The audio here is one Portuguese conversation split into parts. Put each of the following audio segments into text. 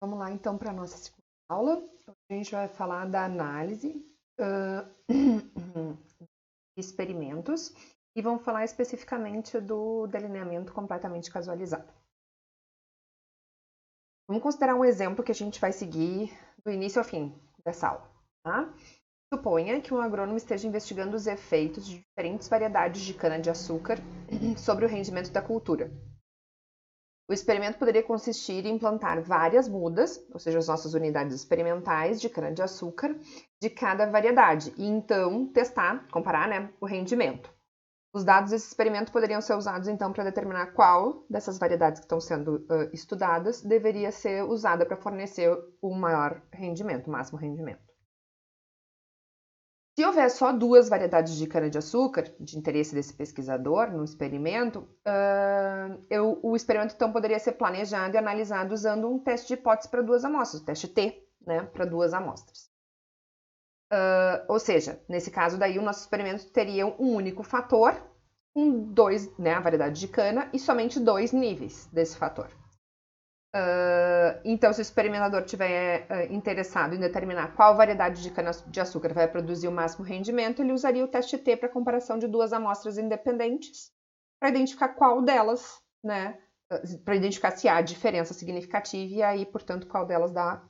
Vamos lá então para a nossa segunda aula. Hoje a gente vai falar da análise de experimentos e vamos falar especificamente do delineamento completamente casualizado. Vamos considerar um exemplo que a gente vai seguir do início ao fim dessa aula. Tá? Suponha que um agrônomo esteja investigando os efeitos de diferentes variedades de cana-de-açúcar sobre o rendimento da cultura. O experimento poderia consistir em plantar várias mudas, ou seja, as nossas unidades experimentais de cana-de-açúcar, de cada variedade, e então testar, comparar, o rendimento. Os dados desse experimento poderiam ser usados então para determinar qual dessas variedades que estão sendo estudadas deveria ser usada para fornecer o maior rendimento, o máximo rendimento. Se houver só 2 variedades de cana-de-açúcar, de interesse desse pesquisador no experimento, o experimento então poderia ser planejado e analisado usando um teste de hipótese para 2 amostras, o teste T, para 2 amostras. Ou seja, nesse caso daí o nosso experimento teria um único fator, com 2, a variedade de cana, e somente 2 níveis desse fator. Então, se o experimentador estiver interessado em determinar qual variedade de cana-de-açúcar vai produzir o máximo rendimento, ele usaria o teste T para comparação de 2 amostras independentes, para identificar qual delas, para identificar se há diferença significativa e aí, portanto, qual delas dá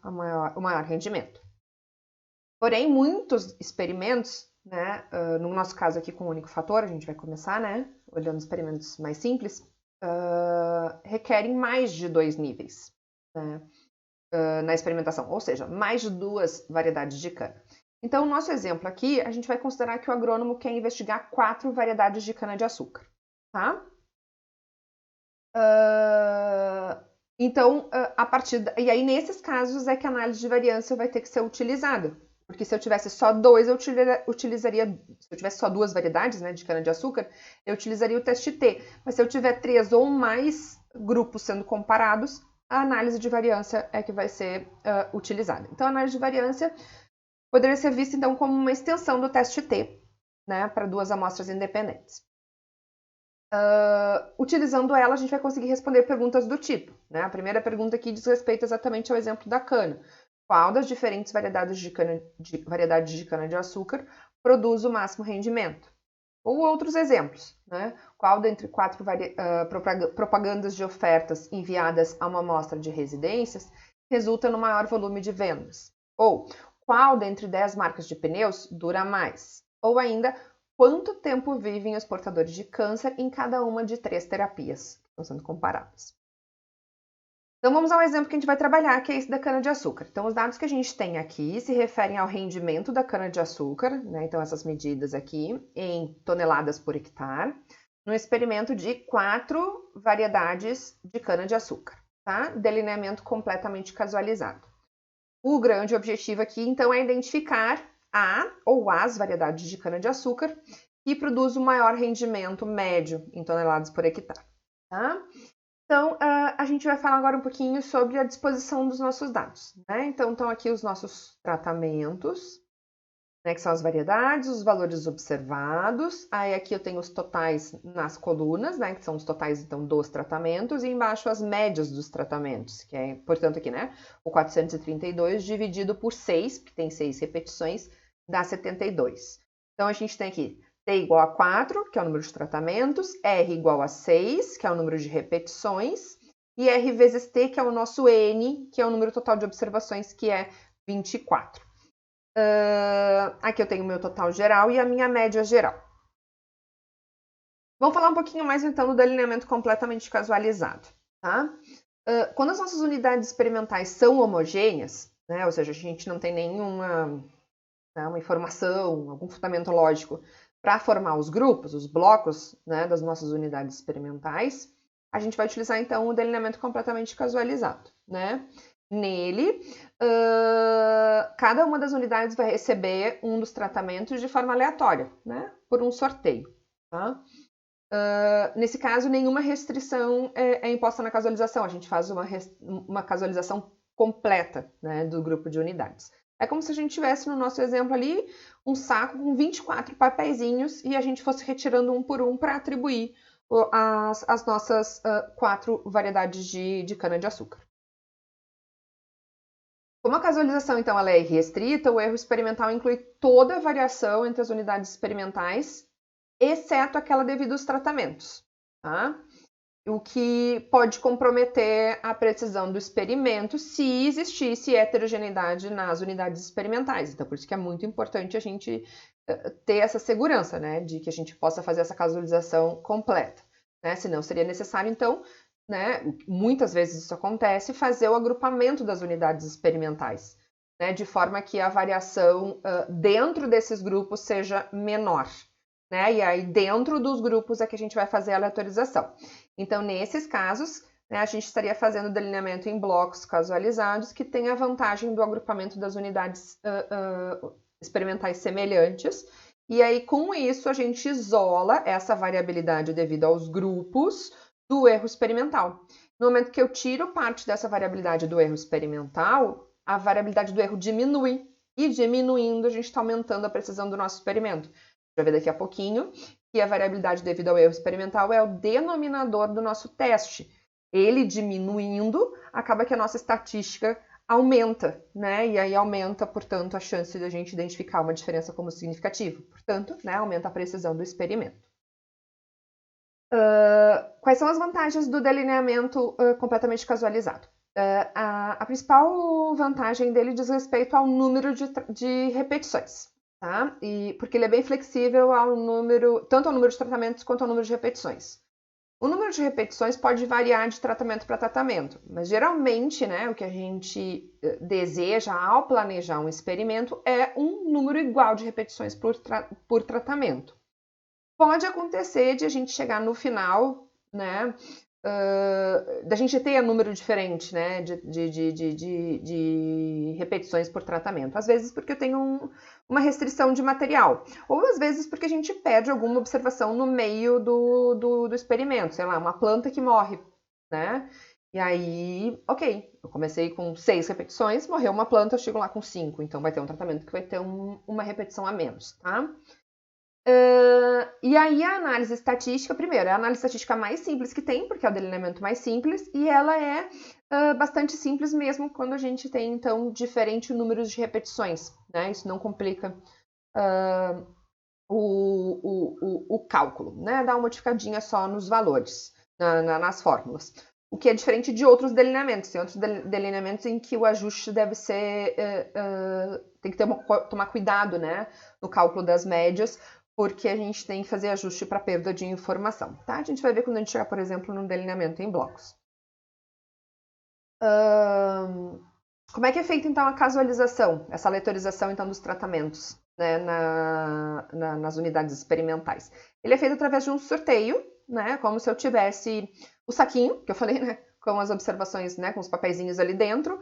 o maior rendimento. Porém, muitos experimentos, no nosso caso aqui com um único fator, a gente vai começar, olhando experimentos mais simples, requerem mais de 2 níveis na experimentação, ou seja, mais de 2 variedades de cana. Então, no nosso exemplo aqui, a gente vai considerar que o agrônomo quer investigar 4 variedades de cana-de-açúcar, tá? Então, e aí nesses casos é que a análise de variância vai ter que ser utilizada. Porque se eu tivesse só 2, se eu tivesse só 2 variedades, de cana-de-açúcar, eu utilizaria o teste T. Mas se eu tiver 3 ou mais grupos sendo comparados, a análise de variância é que vai ser utilizada. Então, a análise de variância poderia ser vista, então, como uma extensão do teste T, para 2 amostras independentes. Utilizando ela, a gente vai conseguir responder perguntas do tipo. A primeira pergunta aqui diz respeito exatamente ao exemplo da cana. Qual das diferentes variedades de cana-de-açúcar produz o máximo rendimento? Ou outros exemplos, Qual dentre 4 propagandas de ofertas enviadas a uma amostra de residências resulta no maior volume de vendas? Ou qual dentre 10 marcas de pneus dura mais? Ou ainda, quanto tempo vivem os portadores de câncer em cada uma de 3 terapias que estão sendo comparadas? Então, vamos ao exemplo que a gente vai trabalhar, que é esse da cana-de-açúcar. Então, os dados que a gente tem aqui se referem ao rendimento da cana-de-açúcar, então essas medidas aqui, em toneladas por hectare, no experimento de 4 variedades de cana-de-açúcar, tá? Delineamento completamente casualizado. O grande objetivo aqui, então, é identificar a ou as variedades de cana-de-açúcar que produzem o maior rendimento médio em toneladas por hectare, tá? Então, a gente vai falar agora um pouquinho sobre a disposição dos nossos dados, Então, estão aqui os nossos tratamentos, que são as variedades, os valores observados. Aí, aqui eu tenho os totais nas colunas, que são os totais, então, dos tratamentos. E embaixo as médias dos tratamentos, que é, portanto, aqui, o 432 dividido por 6, que tem 6 repetições, dá 72. Então, a gente tem aqui T igual a 4, que é o número de tratamentos, R igual a 6, que é o número de repetições, e R vezes T, que é o nosso N, que é o número total de observações, que é 24. Aqui eu tenho o meu total geral e a minha média geral. Vamos falar um pouquinho mais, então, do delineamento completamente casualizado, tá? Quando as nossas unidades experimentais são homogêneas, ou seja, a gente não tem nenhuma uma informação, algum fundamento lógico para formar os grupos, os blocos, das nossas unidades experimentais, a gente vai utilizar, então, o delineamento completamente casualizado, Nele, cada uma das unidades vai receber um dos tratamentos de forma aleatória, por um sorteio, tá? Nesse caso, nenhuma restrição é imposta na casualização, a gente faz uma casualização completa, do grupo de unidades. É como se a gente tivesse, no nosso exemplo ali, um saco com 24 papeizinhos e a gente fosse retirando um por um para atribuir as nossas 4 variedades de cana-de-açúcar. Como a casualização, então, ela é restrita, o erro experimental inclui toda a variação entre as unidades experimentais, exceto aquela devido aos tratamentos, tá? O que pode comprometer a precisão do experimento se existisse heterogeneidade nas unidades experimentais. Então, por isso que é muito importante a gente ter essa segurança, né, de que a gente possa fazer essa casualização completa, né? Senão seria necessário, então, né, muitas vezes isso acontece, fazer o agrupamento das unidades experimentais, né, de forma que a variação dentro desses grupos seja menor, né? E aí, dentro dos grupos é que a gente vai fazer a aleatorização. Então, nesses casos, né, a gente estaria fazendo delineamento em blocos casualizados, que tem a vantagem do agrupamento das unidades experimentais semelhantes. E aí, com isso, a gente isola essa variabilidade devido aos grupos do erro experimental. No momento que eu tiro parte dessa variabilidade do erro experimental, a variabilidade do erro diminui. E diminuindo, a gente está aumentando a precisão do nosso experimento. Vai ver daqui a pouquinho que a variabilidade devido ao erro experimental é o denominador do nosso teste. Ele diminuindo, acaba que a nossa estatística aumenta, né? E aí aumenta, portanto, a chance de a gente identificar uma diferença como significativa. Portanto, né, aumenta a precisão do experimento. Quais são as vantagens do delineamento completamente casualizado? A principal vantagem dele diz respeito ao número de repetições. Tá? Porque ele é bem flexível tanto ao número de tratamentos quanto ao número de repetições. O número de repetições pode variar de tratamento para tratamento, mas geralmente, né, o que a gente deseja ao planejar um experimento é um número igual de repetições por tratamento. Pode acontecer de a gente chegar no final, né, da gente ter um número diferente, né, de repetições por tratamento. Às vezes porque eu tenho uma restrição de material, ou às vezes porque a gente perde alguma observação no meio do experimento, sei lá, uma planta que morre, né? E aí, ok, eu comecei com 6 repetições, morreu uma planta, eu chego lá com 5, então vai ter um tratamento que vai ter uma repetição a menos, tá? E aí a análise estatística, primeiro, é a análise estatística mais simples que tem, porque é o delineamento mais simples, e ela é bastante simples mesmo quando a gente tem, então, diferentes números de repetições, né? Isso não complica o cálculo, né? Dá uma modificadinha só nos valores, nas fórmulas. O que é diferente de outros delineamentos. Tem outros delineamentos em que o ajuste deve ser... tem que tomar cuidado, né? No cálculo das médias, porque a gente tem que fazer ajuste para perda de informação, tá? A gente vai ver quando a gente chegar, por exemplo, no delineamento em blocos. Como é que é feita, então, a casualização, essa aleatorização, então, dos tratamentos, né, nas unidades experimentais? Ele é feito através de um sorteio, né, como se eu tivesse o saquinho, que eu falei, né, com as observações, né, com os papeizinhos ali dentro,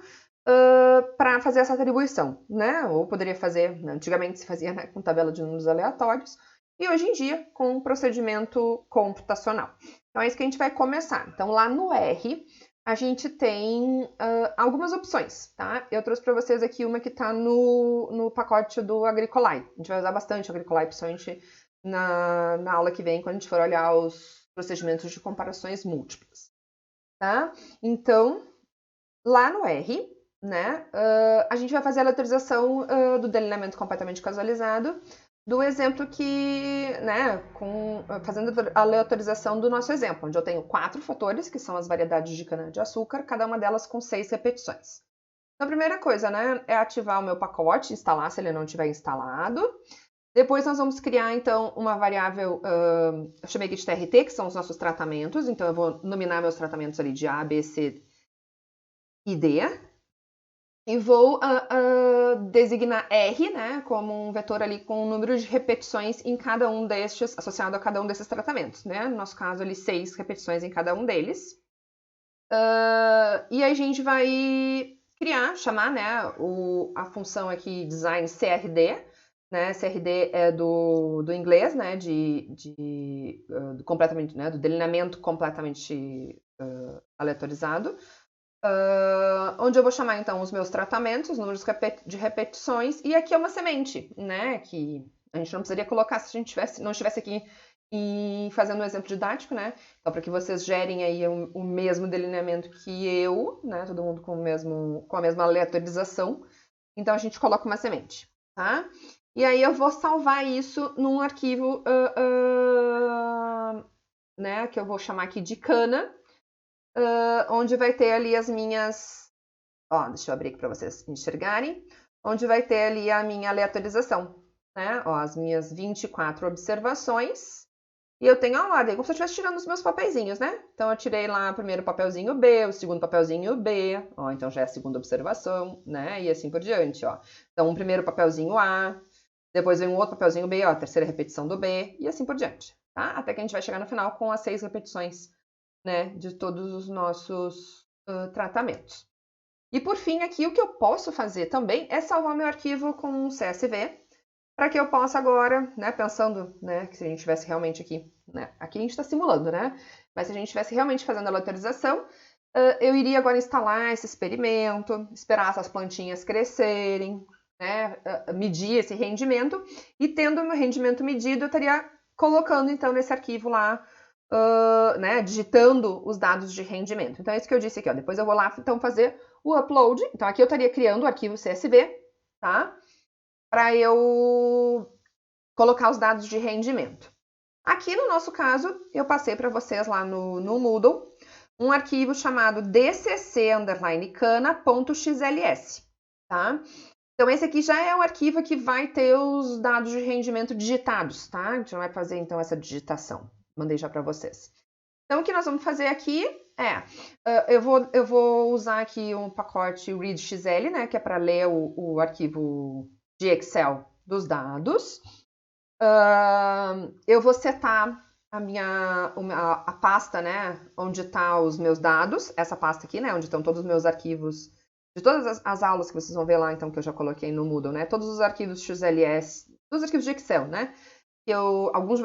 para fazer essa atribuição, né? Ou poderia fazer, antigamente se fazia, né, com tabela de números aleatórios, e hoje em dia com um procedimento computacional. Então é isso que a gente vai começar. Então lá no R a gente tem algumas opções, tá? Eu trouxe para vocês aqui uma que está no pacote do Agricoline. A gente vai usar bastante o Agricoline, principalmente na aula que vem, quando a gente for olhar os procedimentos de comparações múltiplas, tá? Então, lá no R, né, a gente vai fazer a aleatorização do delineamento completamente casualizado, do exemplo que, né, fazendo a aleatorização do nosso exemplo, onde eu tenho 4 fatores, que são as variedades de cana-de-açúcar, cada uma delas com 6 repetições. Então, a primeira coisa, né, é ativar o meu pacote, instalar se ele não estiver instalado. Depois nós vamos criar, então, uma variável, eu chamei aqui de TRT, que são os nossos tratamentos, então eu vou nominar meus tratamentos ali de A, B, C e D, e vou designar R, né, como um vetor ali com o número de repetições em cada um destes, associado a cada um desses tratamentos, né? No nosso caso ali, 6 repetições em cada um deles. E aí a gente vai chamar, né, a função aqui design CRD, né? CRD é do inglês, né, completamente, né, do delineamento completamente aleatorizado. Onde eu vou chamar, então, os meus tratamentos, os números de repetições, e aqui é uma semente, né, que a gente não precisaria colocar se a gente não estivesse aqui e fazendo um exemplo didático, né? Então, para que vocês gerem aí o mesmo delineamento que eu, né? Todo mundo com a mesma aleatorização. Então, a gente coloca uma semente, tá? E aí eu vou salvar isso num arquivo, né? Que eu vou chamar aqui de cana, onde vai ter ali as minhas... Ó, deixa eu abrir aqui para vocês enxergarem. Onde vai ter ali a minha aleatorização, né? Ó, as minhas 24 observações. E eu tenho a ordem, como se eu estivesse tirando os meus papeizinhos, né? Então, eu tirei lá o primeiro papelzinho B, o segundo papelzinho B, ó, então já é a segunda observação, né? E assim por diante, ó. Então, um primeiro papelzinho A, depois vem um outro papelzinho B, ó, a terceira repetição do B, e assim por diante, tá? Até que a gente vai chegar no final com as 6 repetições, né, de todos os nossos tratamentos. E por fim, aqui, o que eu posso fazer também é salvar meu arquivo com um CSV, para que eu possa agora, né, pensando, né, que se a gente estivesse realmente aqui, né, aqui a gente está simulando, né, mas se a gente estivesse realmente fazendo a aleatorização, eu iria agora instalar esse experimento, esperar essas plantinhas crescerem, né, medir esse rendimento, e tendo o meu rendimento medido, eu estaria colocando então nesse arquivo lá, né, digitando os dados de rendimento. Então é isso que eu disse aqui, ó. Depois eu vou lá então fazer o upload. Então aqui eu estaria criando o arquivo CSV, tá? Para eu colocar os dados de rendimento. Aqui no nosso caso, eu passei para vocês lá no Moodle um arquivo chamado dcc_cana.xls, tá? Então esse aqui já é o arquivo que vai ter os dados de rendimento digitados, tá? A gente vai fazer então essa digitação. Mandei já para vocês. Então o que nós vamos fazer aqui eu vou usar aqui um pacote readxl, né, que é para ler o arquivo de Excel dos dados. Eu vou setar a pasta, né, onde está os meus dados, essa pasta aqui, né, onde estão todos os meus arquivos, de todas as aulas que vocês vão ver lá, então, que eu já coloquei no Moodle, né, todos os arquivos XLS, todos os arquivos de Excel, né, alguns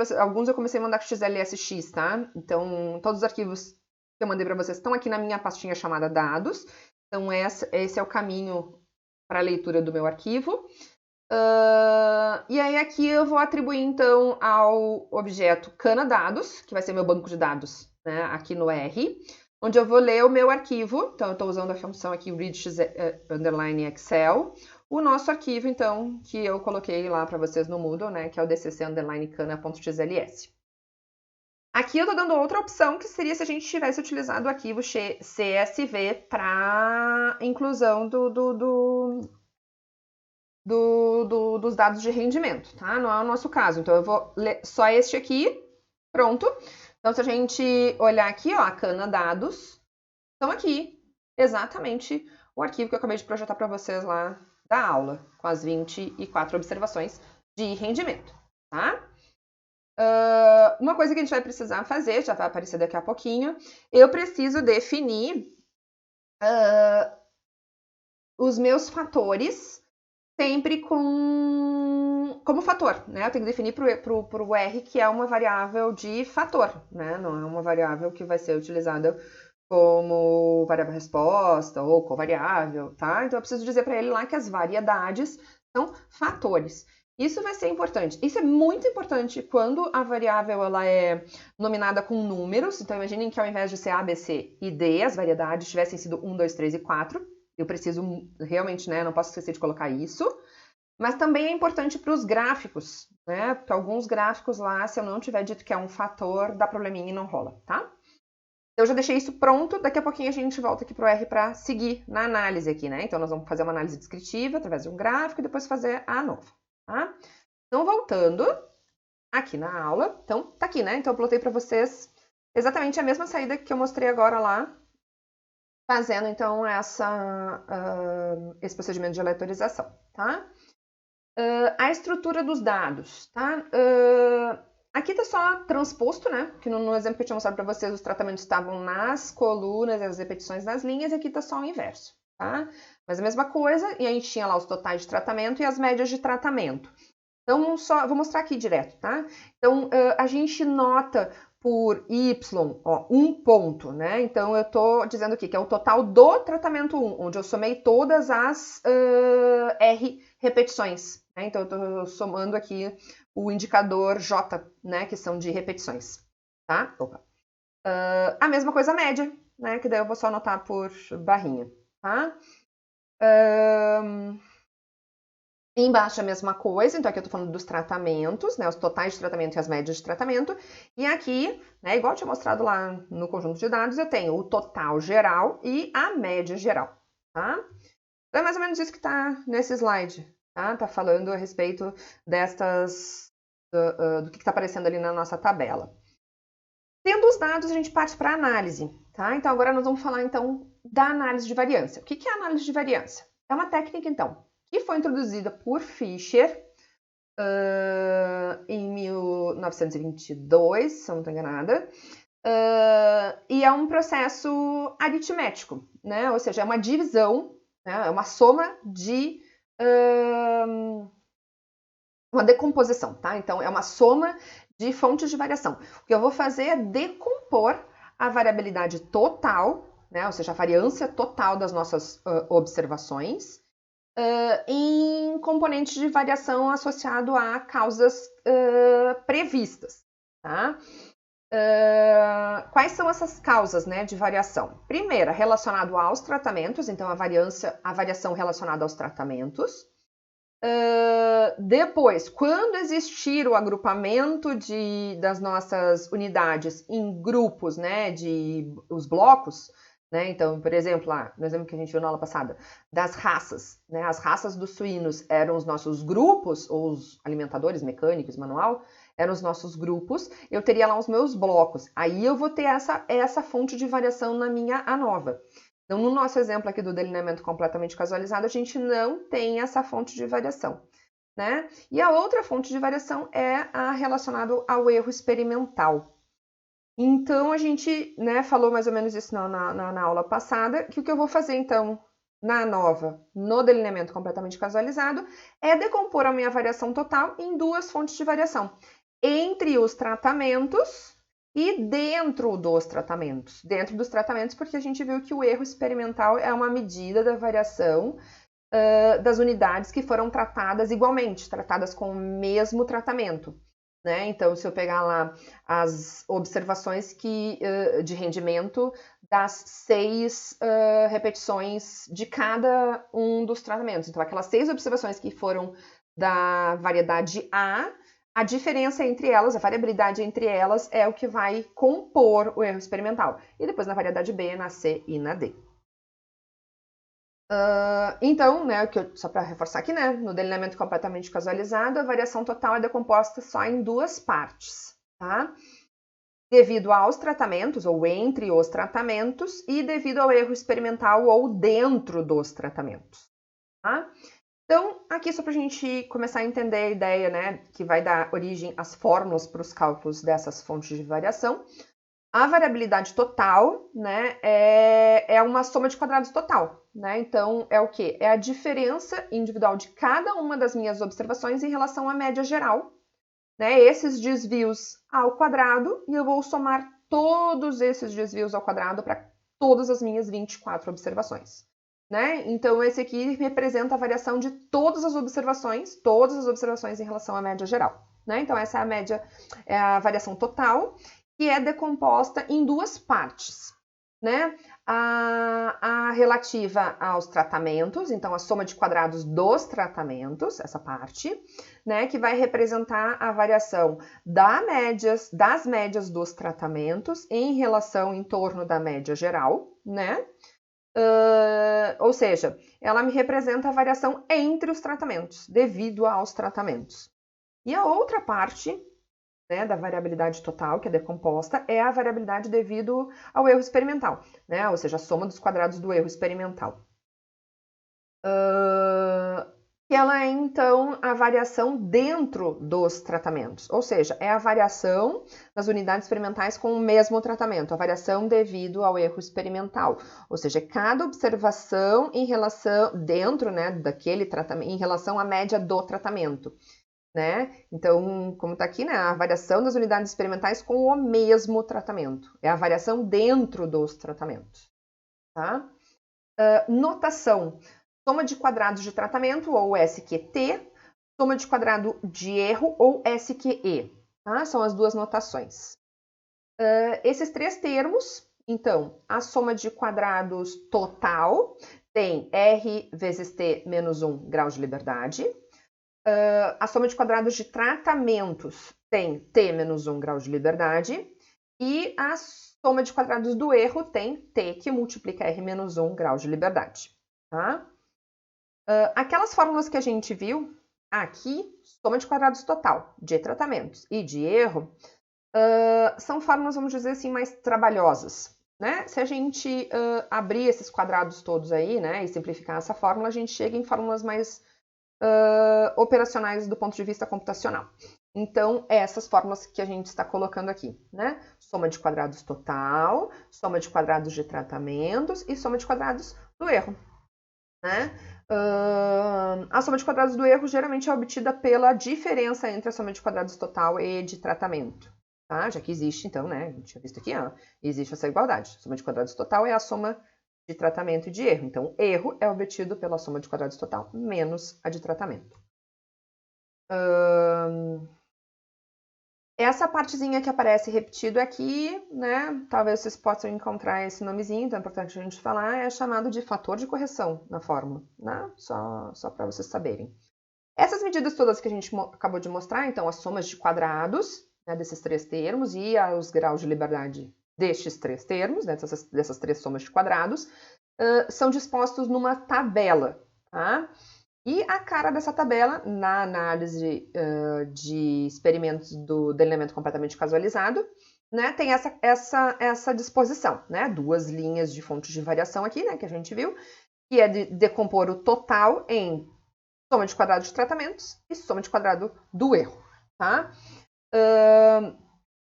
eu comecei a mandar com XLSX, tá, então, todos os arquivos que eu mandei para vocês estão aqui na minha pastinha chamada dados, então, esse é o caminho para a leitura do meu arquivo. E aí aqui eu vou atribuir então ao objeto CanaDados, que vai ser meu banco de dados, né, aqui no R, onde eu vou ler o meu arquivo. Então eu estou usando a função aqui read_excel, o nosso arquivo então que eu coloquei lá para vocês no Moodle, né, que é o dcc_cana.xls. Aqui eu estou dando outra opção, que seria se a gente tivesse utilizado o arquivo CSV para inclusão dos dados de rendimento, tá? Não é o nosso caso. Então, eu vou ler só este aqui, pronto. Então, se a gente olhar aqui, ó, a cana dados, estão aqui exatamente o arquivo que eu acabei de projetar para vocês lá da aula, com as 24 observações de rendimento, tá? Uma coisa que a gente vai precisar fazer, já vai aparecer daqui a pouquinho, eu preciso definir os meus fatores sempre como fator, né? Eu tenho que definir para o R que é uma variável de fator, né? Não é uma variável que vai ser utilizada como variável resposta ou covariável, tá? Então eu preciso dizer para ele lá que as variedades são fatores. Isso vai ser importante. Isso é muito importante quando a variável ela é nominada com números. Então imaginem que ao invés de ser A, B, C e D, as variedades tivessem sido 1, 2, 3 e 4. Eu preciso realmente, né, não posso esquecer de colocar isso. Mas também é importante para os gráficos, né? Porque alguns gráficos lá, se eu não tiver dito que é um fator, dá probleminha e não rola, tá? Eu já deixei isso pronto, daqui a pouquinho a gente volta aqui para o R para seguir na análise aqui, né? Então, nós vamos fazer uma análise descritiva através de um gráfico e depois fazer a nova, tá? Então, voltando aqui na aula, então, tá aqui, né? Então, eu plotei para vocês exatamente a mesma saída que eu mostrei agora lá, fazendo, então, esse procedimento de aleatorização, tá? A estrutura dos dados, tá? Aqui tá só transposto, né? Que no exemplo que eu tinha mostrado para vocês, os tratamentos estavam nas colunas e as repetições nas linhas, e aqui tá só o inverso, tá? Mas a mesma coisa, e a gente tinha lá os totais de tratamento e as médias de tratamento. Então, vou mostrar aqui direto, tá? Então, a gente nota por Y, ó, um ponto, né? Então, eu tô dizendo aqui que é o total do tratamento 1, onde eu somei todas as R repetições, né? Então, eu estou somando aqui o indicador J, né, que são de repetições, tá? Opa. A mesma coisa a média, né, que daí eu vou só anotar por barrinha, tá? Embaixo a mesma coisa, então aqui eu tô falando dos tratamentos, né, os totais de tratamento e as médias de tratamento. E aqui, né, igual eu tinha mostrado lá no conjunto de dados, eu tenho o total geral e a média geral, tá? Então é mais ou menos isso que tá nesse slide, tá? Tá falando a respeito destas, do que tá aparecendo ali na nossa tabela. Tendo os dados, a gente parte para a análise, tá? Então agora nós vamos falar então da análise de variância. O que é a análise de variância? É uma técnica, então, que foi introduzida por Fisher em 1922, se eu não estou enganada, e é um processo aritmético, né? Ou seja, é uma divisão, né? É uma soma de uma decomposição, tá? Então, é uma soma de fontes de variação. O que eu vou fazer é decompor a variabilidade total, né? Ou seja, a variância total das nossas observações, em componentes de variação associado a causas previstas, tá? Quais são essas causas, né, de variação? Primeira, relacionado aos tratamentos, então a variação relacionada aos tratamentos. Depois, quando existir o agrupamento das nossas unidades em grupos, né, os blocos, né, então, por exemplo, lá, no exemplo que a gente viu na aula passada, das raças, né, as raças dos suínos eram os nossos grupos, ou os alimentadores mecânicos, manual, eram os nossos grupos, eu teria lá os meus blocos, aí eu vou ter essa fonte de variação na minha ANOVA. Então, no nosso exemplo aqui do delineamento completamente casualizado, a gente não tem essa fonte de variação, né? E a outra fonte de variação é a relacionada ao erro experimental. Então, a gente, né, falou mais ou menos isso na aula passada, que o que eu vou fazer, então, na ANOVA, no delineamento completamente casualizado, é decompor a minha variação total em duas fontes de variação. Entre os tratamentos e dentro dos tratamentos. Dentro dos tratamentos, porque a gente viu que o erro experimental é uma medida da variação das unidades que foram tratadas igualmente, tratadas com o mesmo tratamento. Né? Então, se eu pegar lá as observações de rendimento das 6 repetições de cada um dos tratamentos. Então, aquelas 6 observações que foram da variedade A diferença entre elas, a variabilidade entre elas é o que vai compor o erro experimental. E depois na variedade B, na C e na D. Então, né, só para reforçar aqui, né, no delineamento completamente casualizado, a variação total é decomposta só em duas partes, tá? Devido aos tratamentos, ou entre os tratamentos, e devido ao erro experimental ou dentro dos tratamentos, tá? Então, aqui só para a gente começar a entender a ideia, né, que vai dar origem às fórmulas para os cálculos dessas fontes de variação. A variabilidade total, né, é uma soma de quadrados total, né? Então, é o quê? É a diferença individual de cada uma das minhas observações em relação à média geral, né? Esses desvios ao quadrado, e eu vou somar todos esses desvios ao quadrado para todas as minhas 24 observações. Né? Então, esse aqui representa a variação de todas as observações em relação à média geral. Né? Então, essa é a média, é a variação total, que é decomposta em duas partes. Né? A relativa aos tratamentos, então a soma de quadrados dos tratamentos, essa parte, né, que vai representar a variação das médias dos tratamentos em relação em torno da média geral, né? Ou seja, ela me representa a variação entre os tratamentos, devido aos tratamentos. E a outra parte, né, da variabilidade total, que é decomposta, é a variabilidade devido ao erro experimental, né? Ou seja, a soma dos quadrados do erro experimental. Que ela é, então, a variação dentro dos tratamentos, ou seja, é a variação das unidades experimentais com o mesmo tratamento, a variação devido ao erro experimental, ou seja, cada observação em relação, dentro, né, daquele tratamento, em relação à média do tratamento, né? Então, como está aqui, né, a variação das unidades experimentais com o mesmo tratamento, é a variação dentro dos tratamentos, tá? Notação. Soma de quadrados de tratamento, ou SQT, soma de quadrado de erro ou SQE, tá? São as duas notações. Esses três termos, então, a soma de quadrados total tem R vezes T menos 1 grau de liberdade. A soma de quadrados de tratamentos tem T menos 1 grau de liberdade. E a soma de quadrados do erro tem T que multiplica R menos 1 grau de liberdade. Tá? Aquelas fórmulas que a gente viu aqui, soma de quadrados total de tratamentos e de erro, são fórmulas, vamos dizer assim, mais trabalhosas. Né? Se a gente abrir esses quadrados todos aí, né, e simplificar essa fórmula, a gente chega em fórmulas mais operacionais do ponto de vista computacional. Então, essas fórmulas que a gente está colocando aqui, né? Soma de quadrados total, soma de quadrados de tratamentos e soma de quadrados do erro, né? A soma de quadrados do erro geralmente é obtida pela diferença entre a soma de quadrados total e de tratamento, tá? Já que existe, então, né? A gente tinha visto aqui, ó, existe essa igualdade. A soma de quadrados total é a soma de tratamento e de erro. Então, erro é obtido pela soma de quadrados total menos a de tratamento. Essa partezinha que aparece repetido aqui, né? Talvez vocês possam encontrar esse nomezinho, então é importante a gente falar, é chamado de fator de correção na fórmula, né? Só para vocês saberem. Essas medidas todas que a gente acabou de mostrar, então, as somas de quadrados, né, desses três termos e os graus de liberdade destes três termos, né, dessas três somas de quadrados, são dispostos numa tabela, tá? E a cara dessa tabela, na análise de experimentos do delineamento completamente casualizado, né, tem essa disposição, né? Duas linhas de fontes de variação aqui, né, que a gente viu, que é de decompor o total em soma de quadrado de tratamentos e soma de quadrado do erro, tá?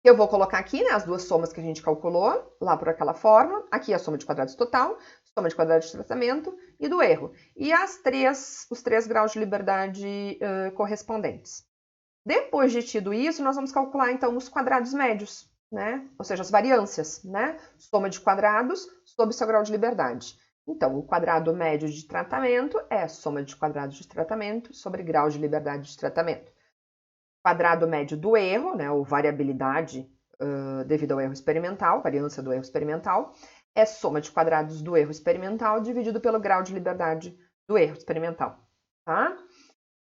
Eu vou colocar aqui, né, as duas somas que a gente calculou, lá por aquela fórmula. Aqui a soma de quadrados total, soma de quadrado de tratamento e do erro. E os três graus de liberdade correspondentes. Depois de tido isso, nós vamos calcular, então, os quadrados médios, né? Ou seja, as variâncias, né? Soma de quadrados sobre seu grau de liberdade. Então, o quadrado médio de tratamento é a soma de quadrados de tratamento sobre grau de liberdade de tratamento. Quadrado médio do erro, né, ou variabilidade devido ao erro experimental, variância do erro experimental, é soma de quadrados do erro experimental dividido pelo grau de liberdade do erro experimental. Tá?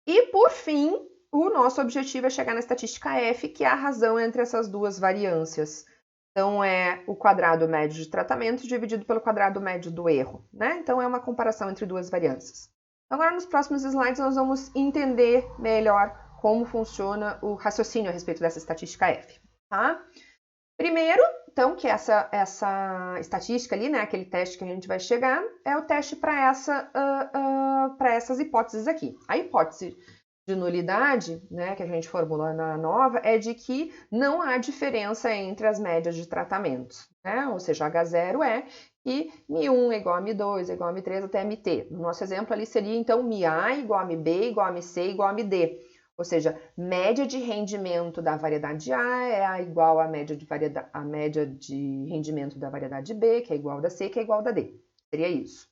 E, por fim, o nosso objetivo é chegar na estatística F, que é a razão entre essas duas variâncias. Então, é o quadrado médio de tratamento dividido pelo quadrado médio do erro. Né? Então, é uma comparação entre duas variâncias. Agora, nos próximos slides, nós vamos entender melhor como funciona o raciocínio a respeito dessa estatística F. Tá? Primeiro, então, que essa estatística ali, né, aquele teste que a gente vai chegar, é o teste para essas hipóteses aqui. A hipótese de nulidade, né, que a gente formulou na nova, é de que não há diferença entre as médias de tratamentos, né? Ou seja, H0 é que Mi1 é igual a Mi2, é igual a Mi3 até MT. No nosso exemplo ali seria, então, MiA igual a MB, igual a MC, igual a MD. Ou seja, média de rendimento da variedade A é igual à média de rendimento da variedade B, que é igual da C, que é igual da D. Seria isso.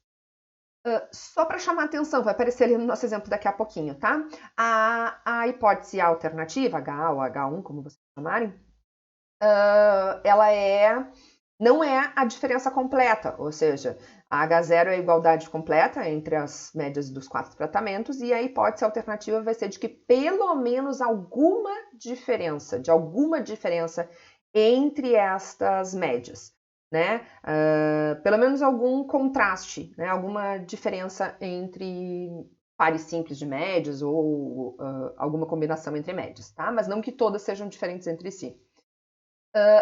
Só para chamar a atenção, vai aparecer ali no nosso exemplo daqui a pouquinho, tá? A hipótese alternativa, HA ou H1, como vocês chamarem, ela não é a diferença completa, ou seja, a H0 é a igualdade completa entre as médias dos 4 tratamentos e a hipótese alternativa vai ser de que pelo menos alguma diferença entre estas médias, né? Pelo menos algum contraste, né? Alguma diferença entre pares simples de médias ou alguma combinação entre médias, tá? Mas não que todas sejam diferentes entre si.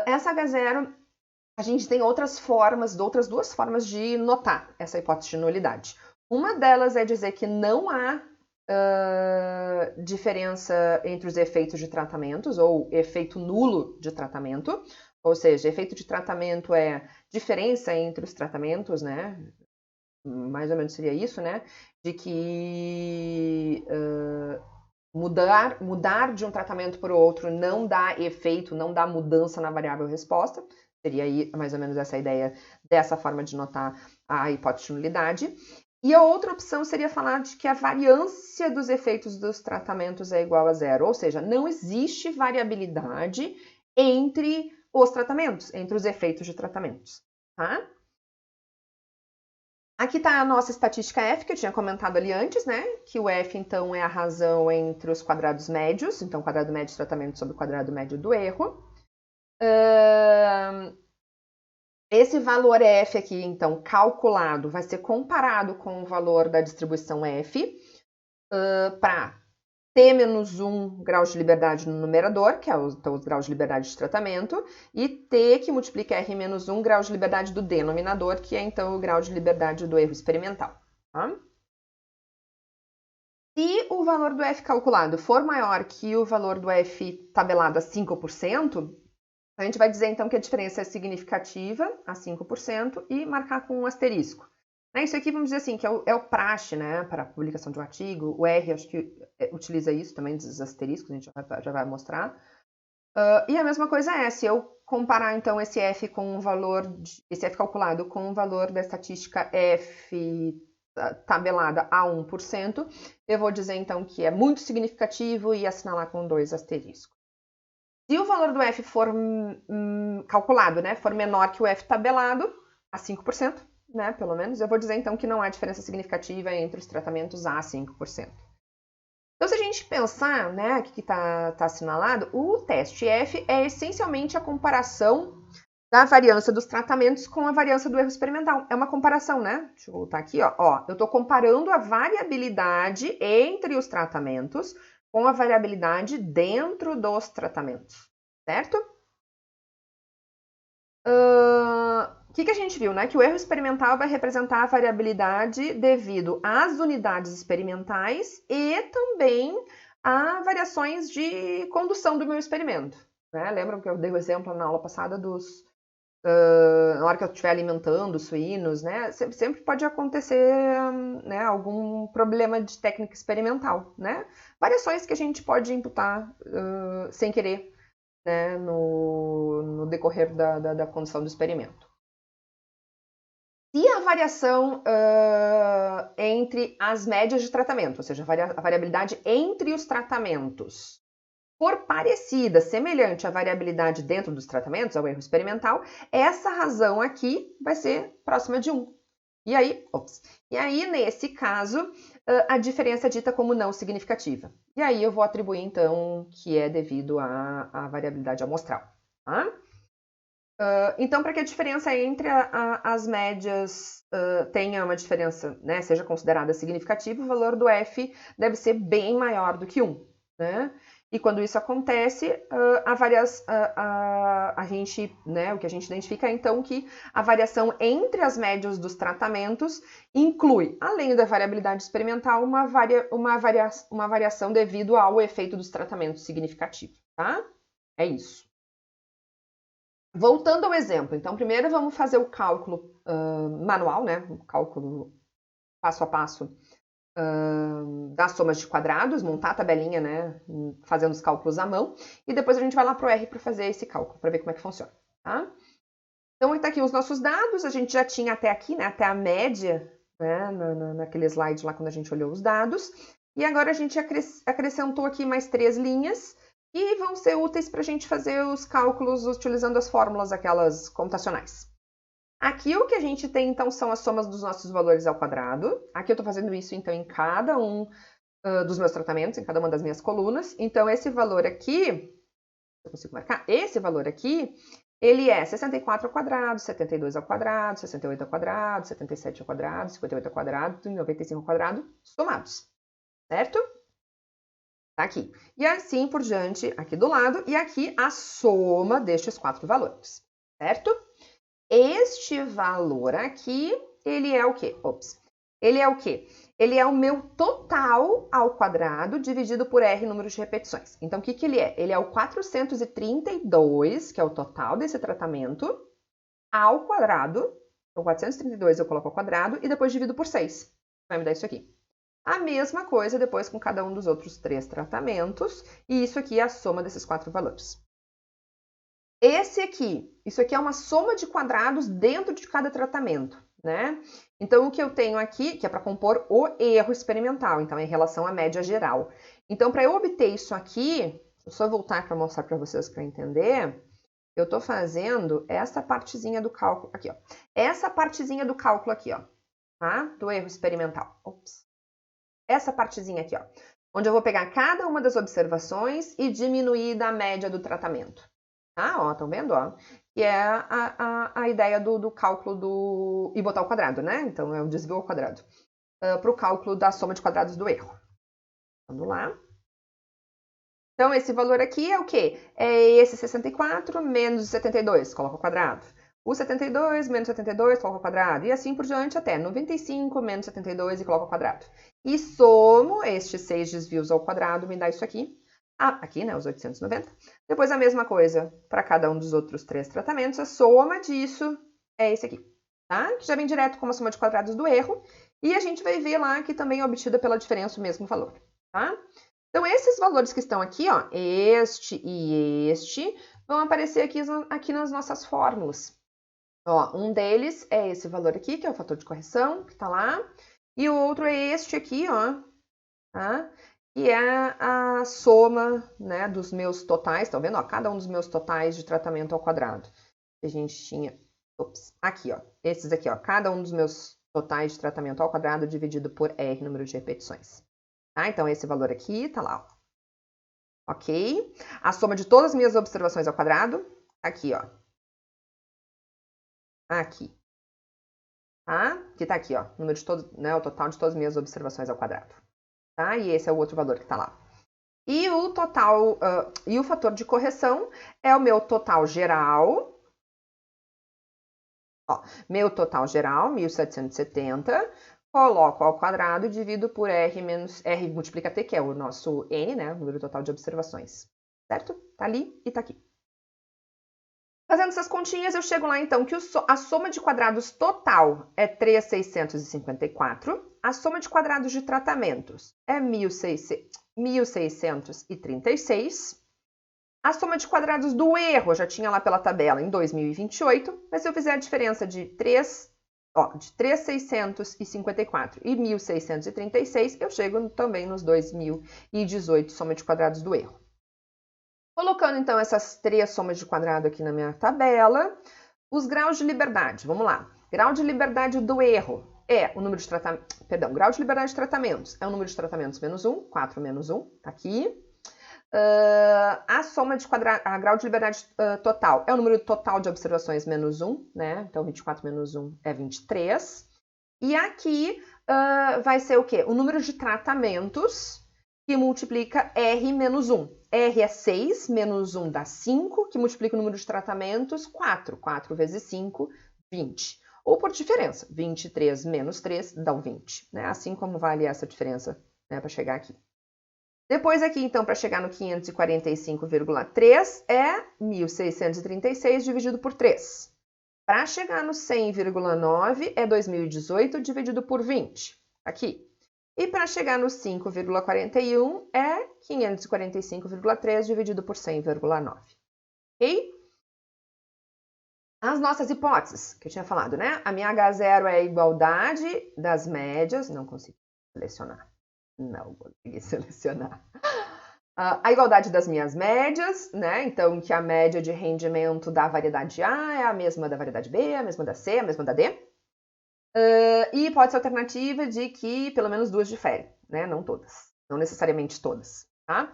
Essa H0, a gente tem outras duas formas de notar essa hipótese de nulidade. Uma delas é dizer que não há diferença entre os efeitos de tratamentos ou efeito nulo de tratamento, ou seja, efeito de tratamento é diferença entre os tratamentos, né? Mais ou menos seria isso, né? De que mudar de um tratamento para o outro não dá efeito, não dá mudança na variável resposta. Seria aí mais ou menos essa ideia dessa forma de notar a hipótese de nulidade. E a outra opção seria falar de que a variância dos efeitos dos tratamentos é igual a zero, ou seja, não existe variabilidade entre os tratamentos, entre os efeitos de tratamentos, tá? Aqui está a nossa estatística F, que eu tinha comentado ali antes, né? Que o F, então, é a razão entre os quadrados médios, então, quadrado médio de tratamento sobre o quadrado médio do erro. Esse valor F aqui, então, calculado, vai ser comparado com o valor da distribuição F para T menos 1 graus de liberdade no numerador, que é então, os graus de liberdade de tratamento, e T que multiplica R menos 1 graus de liberdade do denominador, que é então o grau de liberdade do erro experimental. Tá? Se o valor do F calculado for maior que o valor do F tabelado a 5%, a gente vai dizer então que a diferença é significativa a 5% e marcar com um asterisco. Isso aqui, vamos dizer assim, que é o praxe, né, para a publicação de um artigo. O R, acho que utiliza isso também, dos asteriscos, a gente já vai mostrar. E a mesma coisa é, se eu comparar, então, esse F com o valor, esse F calculado com o valor da estatística F tabelada a 1%, eu vou dizer, então, que é muito significativo e assinalar com 2 asteriscos. Se o valor do F for calculado, né, for menor que o F tabelado, a 5%, né, pelo menos, eu vou dizer então que não há diferença significativa entre os tratamentos a 5%. Então, se a gente pensar, né, aqui que está assinalado, o teste F é essencialmente a comparação da variância dos tratamentos com a variância do erro experimental. É uma comparação, né? Deixa eu voltar aqui, ó. Eu estou comparando a variabilidade entre os tratamentos com a variabilidade dentro dos tratamentos, certo? O que a gente viu, né? Que o erro experimental vai representar a variabilidade devido às unidades experimentais e também a variações de condução do meu experimento. Né? Lembram que eu dei o exemplo na aula passada dos... na hora que eu estiver alimentando os suínos, né? Sempre pode acontecer, né, algum problema de técnica experimental, né? Variações que a gente pode imputar sem querer, né, no decorrer da condução do experimento. Se a variação entre as médias de tratamento, ou seja, a variabilidade entre os tratamentos, for parecida, semelhante à variabilidade dentro dos tratamentos, ao erro experimental, essa razão aqui vai ser próxima de 1. E aí, nesse caso, a diferença é dita como não significativa. E aí eu vou atribuir, então, que é devido à variabilidade amostral. Tá? Então, para que a diferença entre as médias tenha uma diferença, né, seja considerada significativa, o valor do F deve ser bem maior do que 1. Né? E quando isso acontece, a gente, né, o que a gente identifica é, então, que a variação entre as médias dos tratamentos inclui, além da variabilidade experimental, uma variação devido ao efeito dos tratamentos significativo. Tá? É isso. Voltando ao exemplo, então, primeiro vamos fazer o cálculo manual, né? O cálculo passo a passo das somas de quadrados, montar a tabelinha, né? Fazendo os cálculos à mão, e depois a gente vai lá para o R para fazer esse cálculo, para ver como é que funciona, tá? Então, está aqui os nossos dados, a gente já tinha até aqui, né? Até a média, né? Naquele slide lá quando a gente olhou os dados, e agora a gente acrescentou aqui mais 3 linhas, e vão ser úteis para a gente fazer os cálculos utilizando as fórmulas, aquelas computacionais. Aqui o que a gente tem, então, são as somas dos nossos valores ao quadrado. Aqui eu estou fazendo isso, então, em cada um dos meus tratamentos, em cada uma das minhas colunas. Então, esse valor aqui, eu consigo marcar, esse valor aqui, ele é 64 ao quadrado, 72 ao quadrado, 68 ao quadrado, 77 ao quadrado, 58 ao quadrado e 95 ao quadrado, somados, certo? Tá aqui. E assim por diante, aqui do lado, e aqui a soma destes 4 valores, certo? Este valor aqui, ele é o quê? Ele é o quê? Ele é o meu total ao quadrado dividido por R número de repetições. Então, o que ele é? Ele é o 432, que é o total desse tratamento, ao quadrado. Então, 432 eu coloco ao quadrado e depois divido por 6. Vai me dar isso aqui. A mesma coisa depois com cada um dos outros 3 tratamentos, e isso aqui é a soma desses 4 valores. Isso aqui é uma soma de quadrados dentro de cada tratamento. né? Então, o que eu tenho aqui, que é para compor o erro experimental, então, em relação à média geral. Então, para eu obter isso aqui, eu só voltar para mostrar para vocês para entender, eu estou fazendo essa partezinha do cálculo aqui, ó. Essa partezinha do cálculo aqui, ó, tá? Do erro experimental. Ops. Essa partezinha aqui, ó. Onde eu vou pegar cada uma das observações e diminuir da média do tratamento. Tá? Ó, estão vendo, ó? Que é a ideia do cálculo do... E botar o quadrado, né? Então, é o desvio ao quadrado. Para o cálculo da soma de quadrados do erro. Vamos lá. Então, esse valor aqui é o quê? É esse 64 menos 72, coloca ao quadrado. O 72 menos 72, coloca ao quadrado. E assim por diante até 95 menos 72 e coloca ao quadrado. E somo estes 6 desvios ao quadrado, me dá isso aqui. Aqui, né, os 890. Depois a mesma coisa para cada um dos outros 3 tratamentos. A soma disso é esse aqui, tá? Que já vem direto como a soma de quadrados do erro. E a gente vai ver lá que também é obtida pela diferença o mesmo valor, tá? Então, esses valores que estão aqui, ó, este e este, vão aparecer aqui nas nossas fórmulas. Ó, um deles é esse valor aqui, que é o fator de correção, que está lá. E o outro é este aqui, ó, tá? Que é a soma, né, dos meus totais. Estão vendo? Ó, cada um dos meus totais de tratamento ao quadrado. A gente tinha... Ops, aqui, ó. Esses aqui, ó. Cada um dos meus totais de tratamento ao quadrado dividido por R, número de repetições. Tá? Então, esse valor aqui tá lá, ó. Ok? A soma de todas as minhas observações ao quadrado, aqui, ó. Aqui. Tá? Que tá aqui, ó. Número de todos, né, o total de todas as minhas observações ao quadrado. Tá? E esse é o outro valor que tá lá. E o total, e o fator de correção é o meu total geral. Ó, meu total geral, 1770. Coloco ao quadrado e divido por R menos R multiplica T, que é o nosso N, né? O número total de observações. Certo? Tá ali e tá aqui. Fazendo essas continhas, eu chego lá, então, que a soma de quadrados total é 3.654. A soma de quadrados de tratamentos é 1.636. A soma de quadrados do erro, eu já tinha lá pela tabela, em 2028. Mas se eu fizer a diferença de 3.654 e 1.636, eu chego também nos 2018, soma de quadrados do erro. Colocando, então, essas 3 somas de quadrado aqui na minha tabela, os graus de liberdade, vamos lá. Grau de liberdade do erro é o número de tratamentos, grau de liberdade de tratamentos é o número de tratamentos menos 1, 4 menos 1, tá aqui. A soma de a grau de liberdade total é o número total de observações menos 1, né? Então, 24 menos 1 é 23. E aqui vai ser o quê? O número de tratamentos que multiplica R menos 1. R é 6, menos 1 dá 5, que multiplica o número de tratamentos, 4. 4 vezes 5, 20. Ou por diferença, 23 menos 3 dá o 20. Né? Assim como vale essa diferença, né, para chegar aqui. Depois aqui, então, para chegar no 545,3 é 1.636 dividido por 3. Para chegar no 100,9 é 2018 dividido por 20. Aqui. E para chegar no 5,41 é 545,3 dividido por 100,9. Ok? As nossas hipóteses, que eu tinha falado, né? A minha H0 é a igualdade das médias. Não consegui selecionar. Não consegui selecionar. A igualdade das minhas médias, né? Então, que a média de rendimento da variedade A é a mesma da variedade B, a mesma da C, a mesma da D. E hipótese alternativa de que pelo menos 2 diferem, né? Não todas, não necessariamente todas, tá?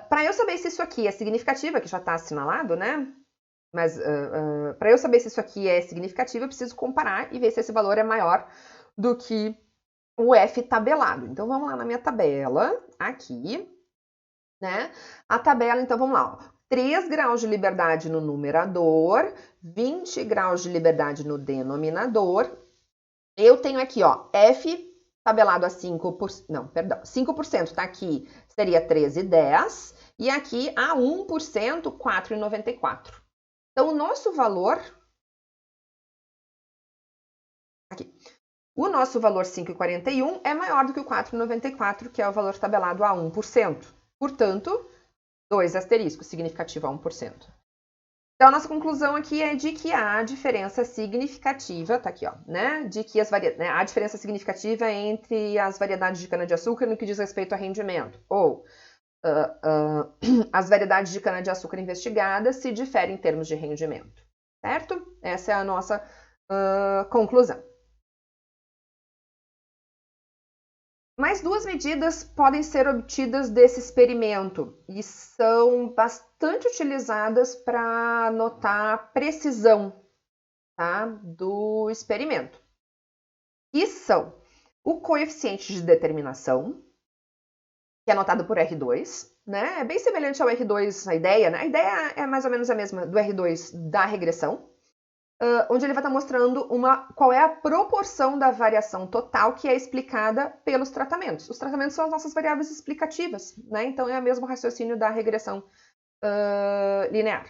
Para eu saber se isso aqui é significativo, que já está assinalado, né? Mas para eu saber se isso aqui é significativo, eu preciso comparar e ver se esse valor é maior do que o F tabelado. Então, vamos lá na minha tabela, aqui, né? A tabela, então, vamos lá, ó. 3 graus de liberdade no numerador, 20 graus de liberdade no denominador. Eu tenho aqui, ó, F tabelado a 5%, não, perdão, 5% tá aqui, seria 13,10, e aqui a 1%, 4,94. Então, o nosso valor, aqui, o nosso valor 5,41 é maior do que o 4,94, que é o valor tabelado a 1%. Portanto, 2 asteriscos, significativo a 1%. Então, a nossa conclusão aqui é de que há diferença significativa, tá aqui, ó, né? De que há diferença significativa entre as variedades de cana-de-açúcar no que diz respeito a rendimento. Ou as variedades de cana-de-açúcar investigadas se diferem em termos de rendimento, certo? Essa é a nossa conclusão. Mais duas medidas podem ser obtidas desse experimento e são bastante utilizadas para notar a precisão, tá, do experimento. E são o coeficiente de determinação, que é anotado por R2, né? É bem semelhante ao R2, a ideia, né? A ideia é mais ou menos a mesma do R2 da regressão, onde ele vai estar mostrando qual é a proporção da variação total que é explicada pelos tratamentos. Os tratamentos são as nossas variáveis explicativas, né? Então é o mesmo raciocínio da regressão linear.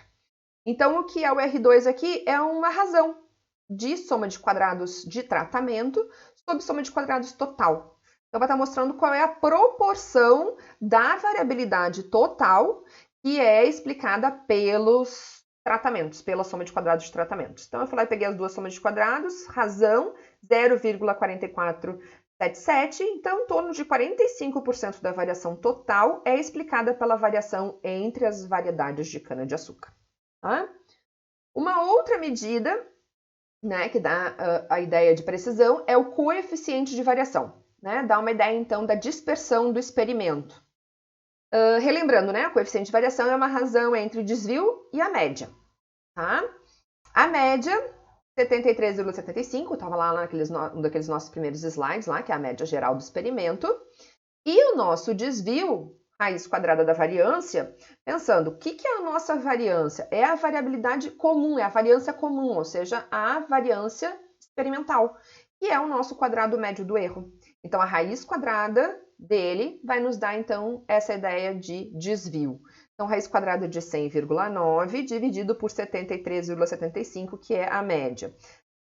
Então, o que é o R2 aqui é uma razão de soma de quadrados de tratamento sobre soma de quadrados total. Então, vai estar mostrando qual é a proporção da variabilidade total que é explicada pelos tratamentos, pela soma de quadrados de tratamentos. Então, eu fui lá e peguei as duas somas de quadrados, razão 0,4477, então, em torno de 45% da variação total é explicada pela variação entre as variedades de cana-de-açúcar. Tá? Uma outra medida, né, que dá a ideia de precisão é o coeficiente de variação. Né? Dá uma ideia, então, da dispersão do experimento. Relembrando, né, o coeficiente de variação é uma razão entre o desvio e a média. Tá? A média, 73,75, estava lá um daqueles nossos primeiros slides, lá, que é a média geral do experimento. E o nosso desvio, raiz quadrada da variância, pensando, o que é a nossa variância? É a variabilidade comum, é a variância comum, ou seja, a variância experimental, que é o nosso quadrado médio do erro. Então, a raiz quadrada dele vai nos dar, então, essa ideia de desvio. Então, raiz quadrada de 100,9 dividido por 73,75, que é a média.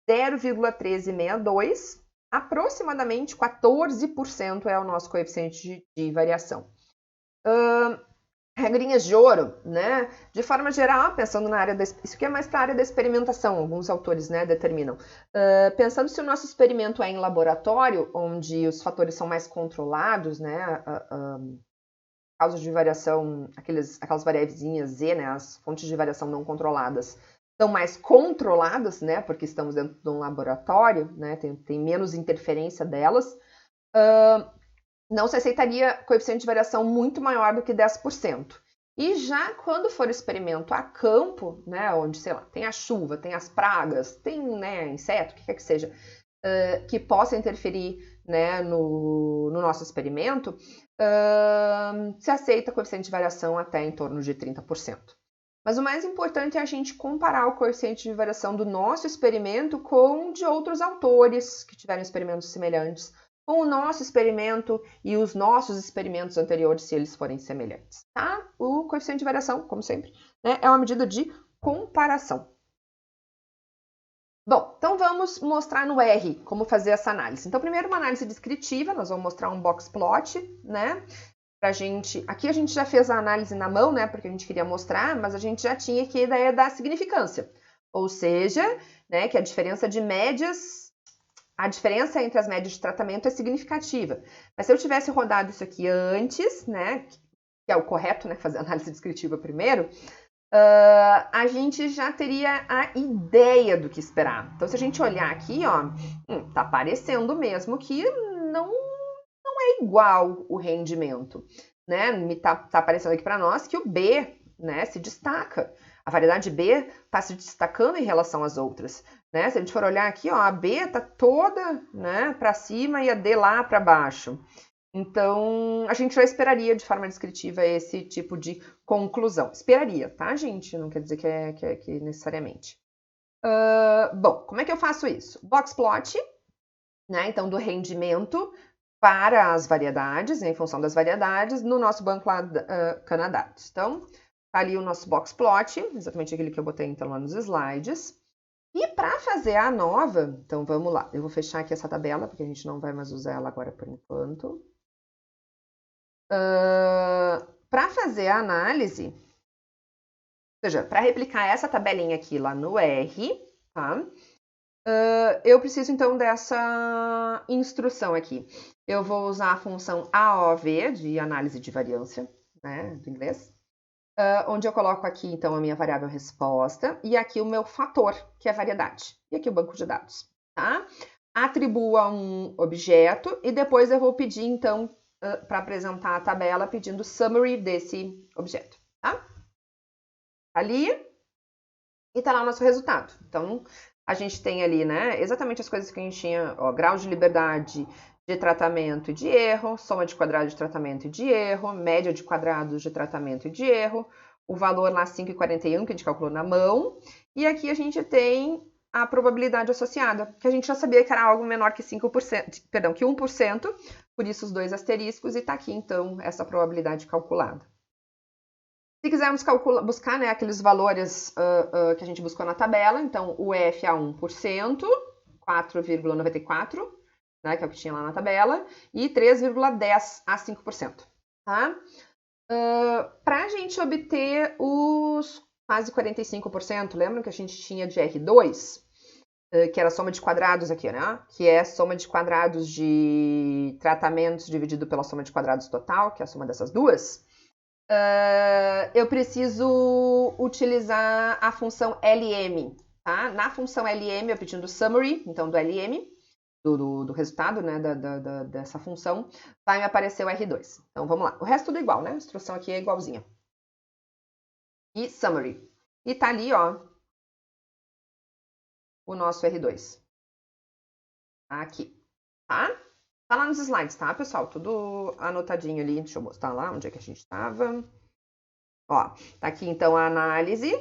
0,1362, aproximadamente 14% é o nosso coeficiente de variação. Regrinhas de ouro, né? De forma geral, pensando na área isso aqui é mais para a área da experimentação, alguns autores, né, determinam. Pensando se o nosso experimento é em laboratório, onde os fatores são mais controlados, né? Causas de variação, aquelas variáveis Z, né? As fontes de variação não controladas são mais controladas, né? Porque estamos dentro de um laboratório, né? Tem menos interferência delas. Não se aceitaria coeficiente de variação muito maior do que 10%. E já quando for experimento a campo, né, onde, sei lá, tem a chuva, tem as pragas, tem, né, inseto, o que quer que seja, que possa interferir, né, no nosso experimento, se aceita coeficiente de variação até em torno de 30%. Mas o mais importante é a gente comparar o coeficiente de variação do nosso experimento com de outros autores que tiveram experimentos semelhantes, com o nosso experimento e os nossos experimentos anteriores, se eles forem semelhantes, tá? O coeficiente de variação, como sempre, né, é uma medida de comparação. Bom, então vamos mostrar no R como fazer essa análise. Então, primeiro uma análise descritiva, nós vamos mostrar um box plot, né? Pra gente, aqui a gente já fez a análise na mão, né? Porque a gente queria mostrar, mas a gente já tinha aqui a ideia da significância. Ou seja, né, que a diferença de médias, a diferença entre as médias de tratamento é significativa. Mas se eu tivesse rodado isso aqui antes, né, que é o correto, né, fazer a análise descritiva primeiro, a gente já teria a ideia do que esperar. Então, se a gente olhar aqui, ó, tá parecendo mesmo que não é igual o rendimento, né? Tá aparecendo aqui para nós que o B, né, se destaca. A variedade B está se destacando em relação às outras, né? Se a gente for olhar aqui, ó, a B está toda, né, para cima e a D lá para baixo. Então, a gente já esperaria de forma descritiva esse tipo de conclusão. Esperaria, tá, gente? Não quer dizer que necessariamente. Bom, como é que eu faço isso? Box plot, né? Então, do rendimento para as variedades, em função das variedades, no nosso banco lá Canadados. Então, tá ali o nosso box plot, exatamente aquele que eu botei então lá nos slides. E para fazer a nova, então vamos lá. Eu vou fechar aqui essa tabela, porque a gente não vai mais usar ela agora por enquanto. Para fazer a análise, seja, para replicar essa tabelinha aqui lá no R, tá? Eu preciso, então, dessa instrução aqui. Eu vou usar a função AOV, de análise de variância, né, do inglês, onde eu coloco aqui, então, a minha variável resposta e aqui o meu fator, que é a variedade, e aqui o banco de dados, tá? Atribuo a um objeto e depois eu vou pedir, então, para apresentar a tabela, pedindo summary desse objeto, tá? Ali, e tá lá o nosso resultado. Então, a gente tem ali, né, exatamente as coisas que a gente tinha, ó, grau de liberdade de tratamento e de erro, soma de quadrados de tratamento e de erro, média de quadrados de tratamento e de erro, o valor lá 5,41 que a gente calculou na mão, e aqui a gente tem a probabilidade associada, que a gente já sabia que era algo menor que 5%, perdão, que 1%, por isso os 2 asteriscos, e tá aqui então essa probabilidade calculada. Se quisermos buscar, né, aqueles valores que a gente buscou na tabela, então o F a 1%, 4,94, né, que é o que tinha lá na tabela, e 3,10 a 5%. Tá? Para a gente obter os quase 45%, lembram que a gente tinha de R2, que era a soma de quadrados aqui, né? Que é a soma de quadrados de tratamentos dividido pela soma de quadrados total, que é a soma dessas duas. Eu preciso utilizar a função LM, tá? Na função LM, eu pedindo summary, então do LM, do resultado, né, dessa função, vai me aparecer o R2. Então, vamos lá. O resto tudo igual, né? A instrução aqui é igualzinha. E summary. E tá ali, ó, o nosso R2. Aqui, tá? Tá lá nos slides, tá, pessoal? Tudo anotadinho ali. Deixa eu mostrar lá onde é que a gente estava. Ó, tá aqui então a análise,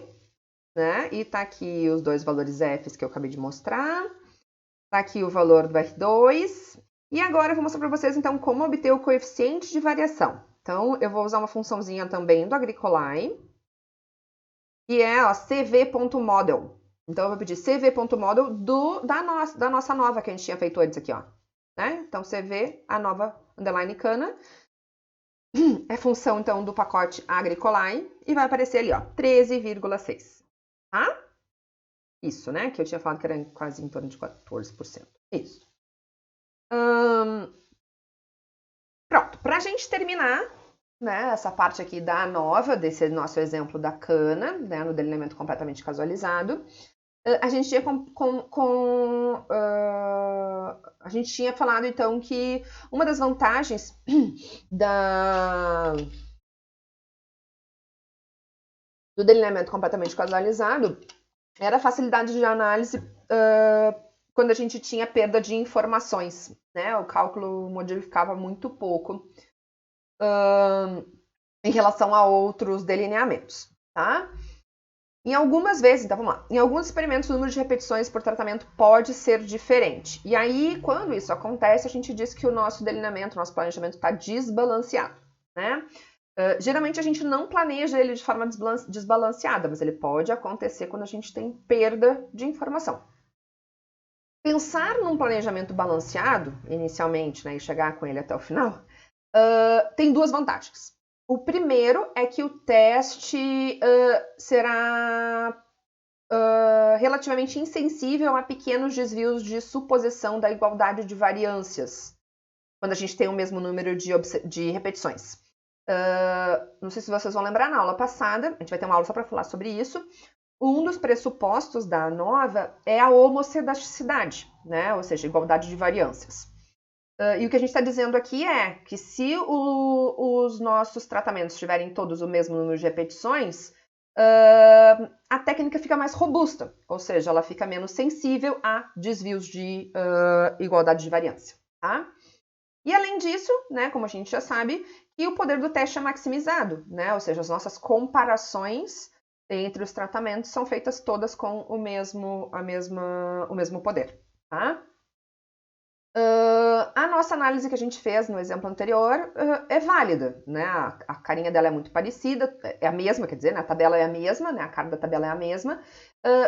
né? E tá aqui os dois valores Fs que eu acabei de mostrar. Tá aqui o valor do R2. E agora eu vou mostrar para vocês então como obter o coeficiente de variação. Então eu vou usar uma funçãozinha também do Agricolae, que é ó, cv.model. Então eu vou pedir cv.model da nossa nova que a gente tinha feito antes aqui, ó. Né? Então cv, a nova underline cana. É função, então, do pacote Agricolae e vai aparecer ali, ó, 13,6, tá? Isso, né? Que eu tinha falado que era quase em torno de 14%. Isso. Pronto, pra gente terminar, né, essa parte aqui da nova, desse nosso exemplo da cana, né, no delineamento completamente casualizado, a gente tinha a gente tinha falado, então, que uma das vantagens do delineamento completamente casualizado era a facilidade de análise quando a gente tinha perda de informações, né? O cálculo modificava muito pouco em relação a outros delineamentos, tá? Em algumas vezes, então vamos lá, em alguns experimentos o número de repetições por tratamento pode ser diferente. E aí, quando isso acontece, a gente diz que o nosso delineamento, o nosso planejamento está desbalanceado, né? Geralmente a gente não planeja ele de forma desbalanceada, mas ele pode acontecer quando a gente tem perda de informação. Pensar num planejamento balanceado, inicialmente, né, e chegar com ele até o final, tem duas vantagens. O primeiro é que o teste será relativamente insensível a pequenos desvios de suposição da igualdade de variâncias, quando a gente tem o mesmo número de repetições. Não sei se vocês vão lembrar, na aula passada, a gente vai ter uma aula só para falar sobre isso, um dos pressupostos da nova é a homocedaticidade, né? Ou seja, igualdade de variâncias. E o que a gente está dizendo aqui é que se os nossos tratamentos tiverem todos o mesmo número de repetições, a técnica fica mais robusta, ou seja, ela fica menos sensível a desvios de igualdade de variância, tá? E além disso, né, como a gente já sabe, que o poder do teste é maximizado, né? Ou seja, as nossas comparações entre os tratamentos são feitas todas com o mesmo poder, tá? A nossa análise que a gente fez no exemplo anterior é válida, né? A carinha dela é muito parecida, é a mesma, quer dizer, né? A tabela é a mesma, né? A cara da tabela é a mesma.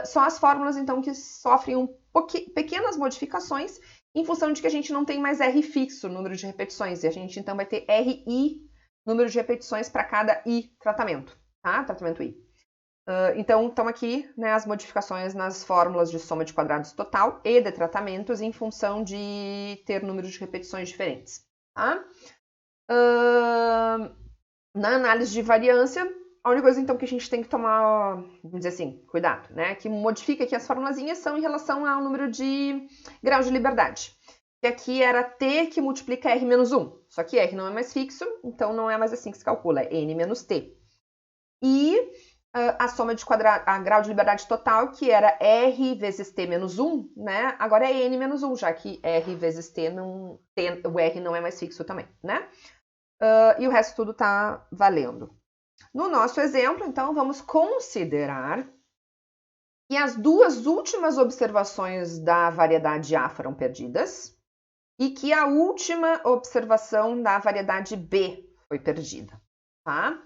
São as fórmulas, então, que sofrem pequenas modificações em função de que a gente não tem mais R fixo, número de repetições, e a gente, então, vai ter RI, número de repetições para cada I tratamento, tá? Tratamento I. Então, estão aqui, né, as modificações nas fórmulas de soma de quadrados total e de tratamentos em função de ter números de repetições diferentes. Tá? Na análise de variância, a única coisa então que a gente tem que tomar, vamos dizer assim, cuidado, né, que modifica aqui as formulazinhas são em relação ao número de graus de liberdade. Que aqui era T que multiplica R menos 1, só que R não é mais fixo, então não é mais assim que se calcula, é N menos T. E a soma de a grau de liberdade total, que era R vezes T menos 1, né? Agora é N menos 1, já que R vezes T, o R não é mais fixo também, né? E o resto tudo tá valendo. No nosso exemplo, então, vamos considerar que as duas últimas observações da variedade A foram perdidas e que a última observação da variedade B foi perdida, tá?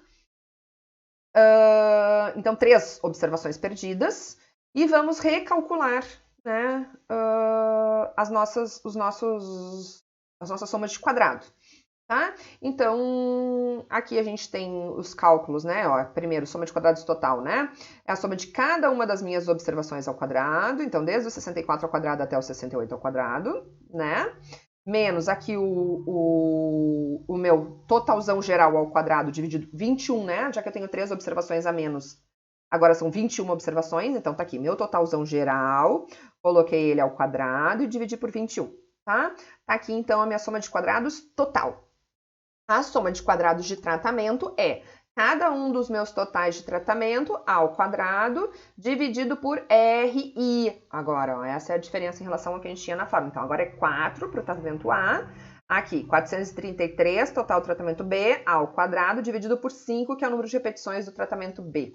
Então, 3 observações perdidas e vamos recalcular, né, as nossas somas de quadrado. Tá? Então, aqui a gente tem os cálculos, né? Ó, primeiro, soma de quadrados total, né? É a soma de cada uma das minhas observações ao quadrado. Então, desde o 64 ao quadrado até o 68 ao quadrado, né? Menos aqui o meu totalzão geral ao quadrado dividido 21, né? Já que eu tenho 3 observações a menos, agora são 21 observações. Então, tá aqui meu totalzão geral, coloquei ele ao quadrado e dividi por 21, tá? Tá aqui, então, a minha soma de quadrados total. A soma de quadrados de tratamento é cada um dos meus totais de tratamento ao quadrado dividido por RI. Agora, ó, essa é a diferença em relação ao que a gente tinha na fórmula. Então, agora é 4 para o tratamento A. Aqui, 433, total do tratamento B, ao quadrado, dividido por 5, que é o número de repetições do tratamento B.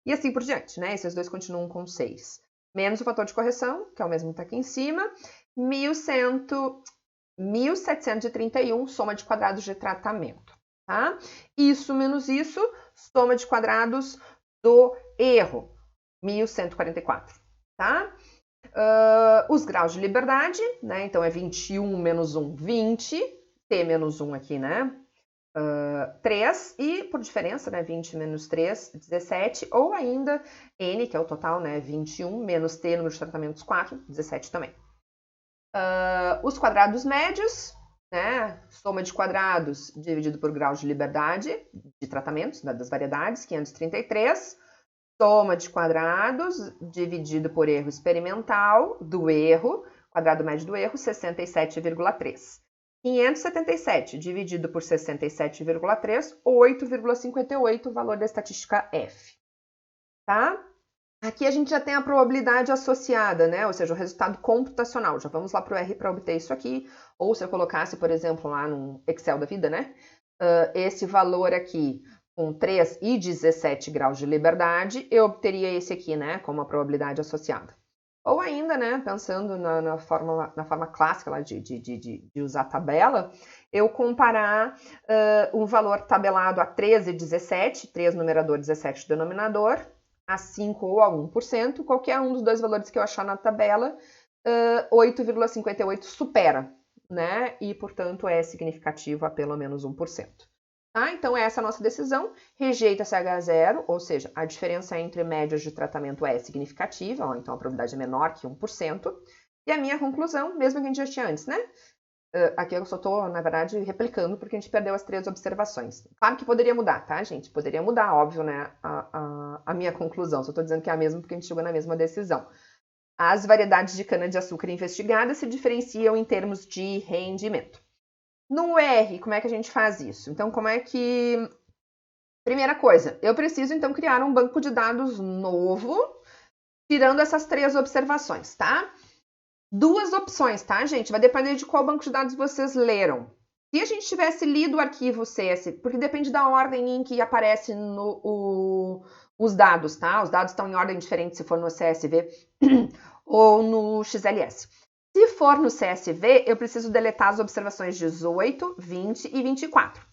E assim por diante, né? Esses dois continuam com 6. Menos o fator de correção, que é o mesmo que está aqui em cima, 1.731, soma de quadrados de tratamento, tá? Isso menos isso, soma de quadrados do erro, 1.144, tá? Os graus de liberdade, né? Então, é 21 menos 1, 20. T menos 1 aqui, né? 3. E, por diferença, né? 20 menos 3, 17. Ou ainda, N, que é o total, né? 21 menos T, número de tratamentos 4, 17 também. Os quadrados médios, né? Soma de quadrados dividido por grau de liberdade de tratamentos, né, das variedades, 533. Soma de quadrados dividido por erro experimental do erro, quadrado médio do erro, 67,3. 577 dividido por 67,3, 8,58, valor da estatística F. Tá? Aqui a gente já tem a probabilidade associada, né? Ou seja, o resultado computacional. Já vamos lá para o R para obter isso aqui. Ou se eu colocasse, por exemplo, lá no Excel da vida, né? Esse valor aqui com 3 e 17 graus de liberdade, eu obteria esse aqui, né? Como a probabilidade associada. Ou ainda, né? Pensando na forma clássica lá de usar a tabela, eu comparar o valor tabelado a 13 e 17, 3 numerador, 17 denominador, a 5 ou a 1%, qualquer um dos dois valores que eu achar na tabela, 8,58 supera, né? E, portanto, é significativo a pelo menos 1%. Tá? Então, essa é a nossa decisão. Rejeita-se H0, ou seja, a diferença entre médias de tratamento é significativa, ó, então a probabilidade é menor que 1%. E a minha conclusão, mesmo que a gente já tinha antes, né? Aqui eu só estou, na verdade, replicando porque a gente perdeu as 3 observações. Claro que poderia mudar, tá, gente? Poderia mudar, óbvio, né, a minha conclusão. Só estou dizendo que é a mesma porque a gente chegou na mesma decisão. As variedades de cana-de-açúcar investigadas se diferenciam em termos de rendimento. No R, como é que a gente faz isso? Então, como é que... Primeira coisa, eu preciso, então, criar um banco de dados novo, tirando essas 3 observações, tá? 2 opções, tá, gente? Vai depender de qual banco de dados vocês leram. Se a gente tivesse lido o arquivo CS, porque depende da ordem em que aparece os dados, tá? Os dados estão em ordem diferente se for no CSV ou no XLS. Se for no CSV, eu preciso deletar as observações 18, 20 e 24.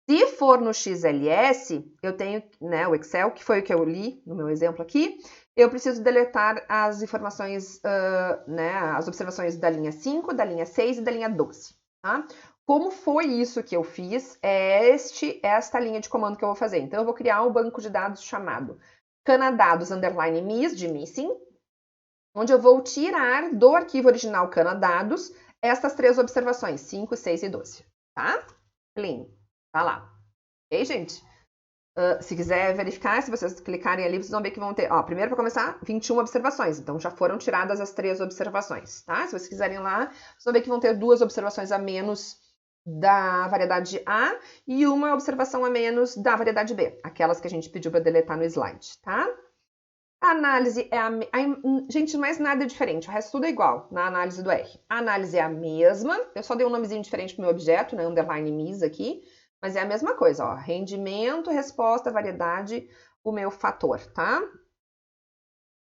Se for no XLS, eu tenho, né, o Excel, que foi o que eu li no meu exemplo aqui, eu preciso deletar as informações, né, as observações da linha 5, da linha 6 e da linha 12. Tá? Como foi isso que eu fiz? É esta linha de comando que eu vou fazer. Então, eu vou criar um banco de dados chamado canadados underline miss, de missing, onde eu vou tirar do arquivo original canadados estas 3 observações, 5, 6 e 12, tá? Clean, tá lá. Ok, gente? Se quiser verificar, se vocês clicarem ali, vocês vão ver que vão ter, ó, primeiro para começar, 21 observações, então já foram tiradas as 3 observações, tá? Se vocês quiserem lá, vocês vão ver que vão ter 2 observações a menos da variedade A e uma observação a menos da variedade B, aquelas que a gente pediu para deletar no slide, tá? A análise é gente, mais nada é diferente, o resto tudo é igual na análise do R. A análise é a mesma, eu só dei um nomezinho diferente pro meu objeto, né, underline miss aqui, mas é a mesma coisa, ó, rendimento, resposta, variedade, o meu fator, tá?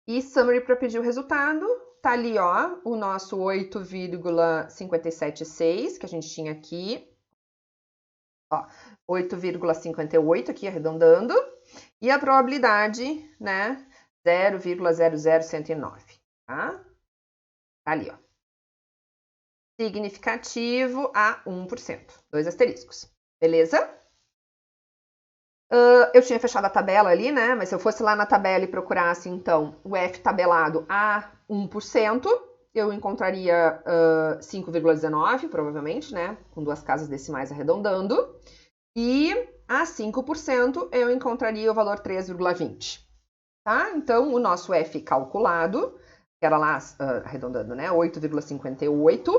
E summary para pedir o resultado, tá ali, ó, o nosso 8,576 que a gente tinha aqui, ó, 8,58 aqui arredondando, e a probabilidade, né, 0,00109, tá? Tá ali, ó. Significativo a 1%, 2 asteriscos. Beleza? Eu tinha fechado a tabela ali, né? Mas se eu fosse lá na tabela e procurasse, então, o F tabelado a 1%, eu encontraria 5,19, provavelmente, né? Com 2 casas decimais arredondando. E a 5% eu encontraria o valor 3,20. Tá? Então, o nosso F calculado, que era lá, arredondando, né, 8,58,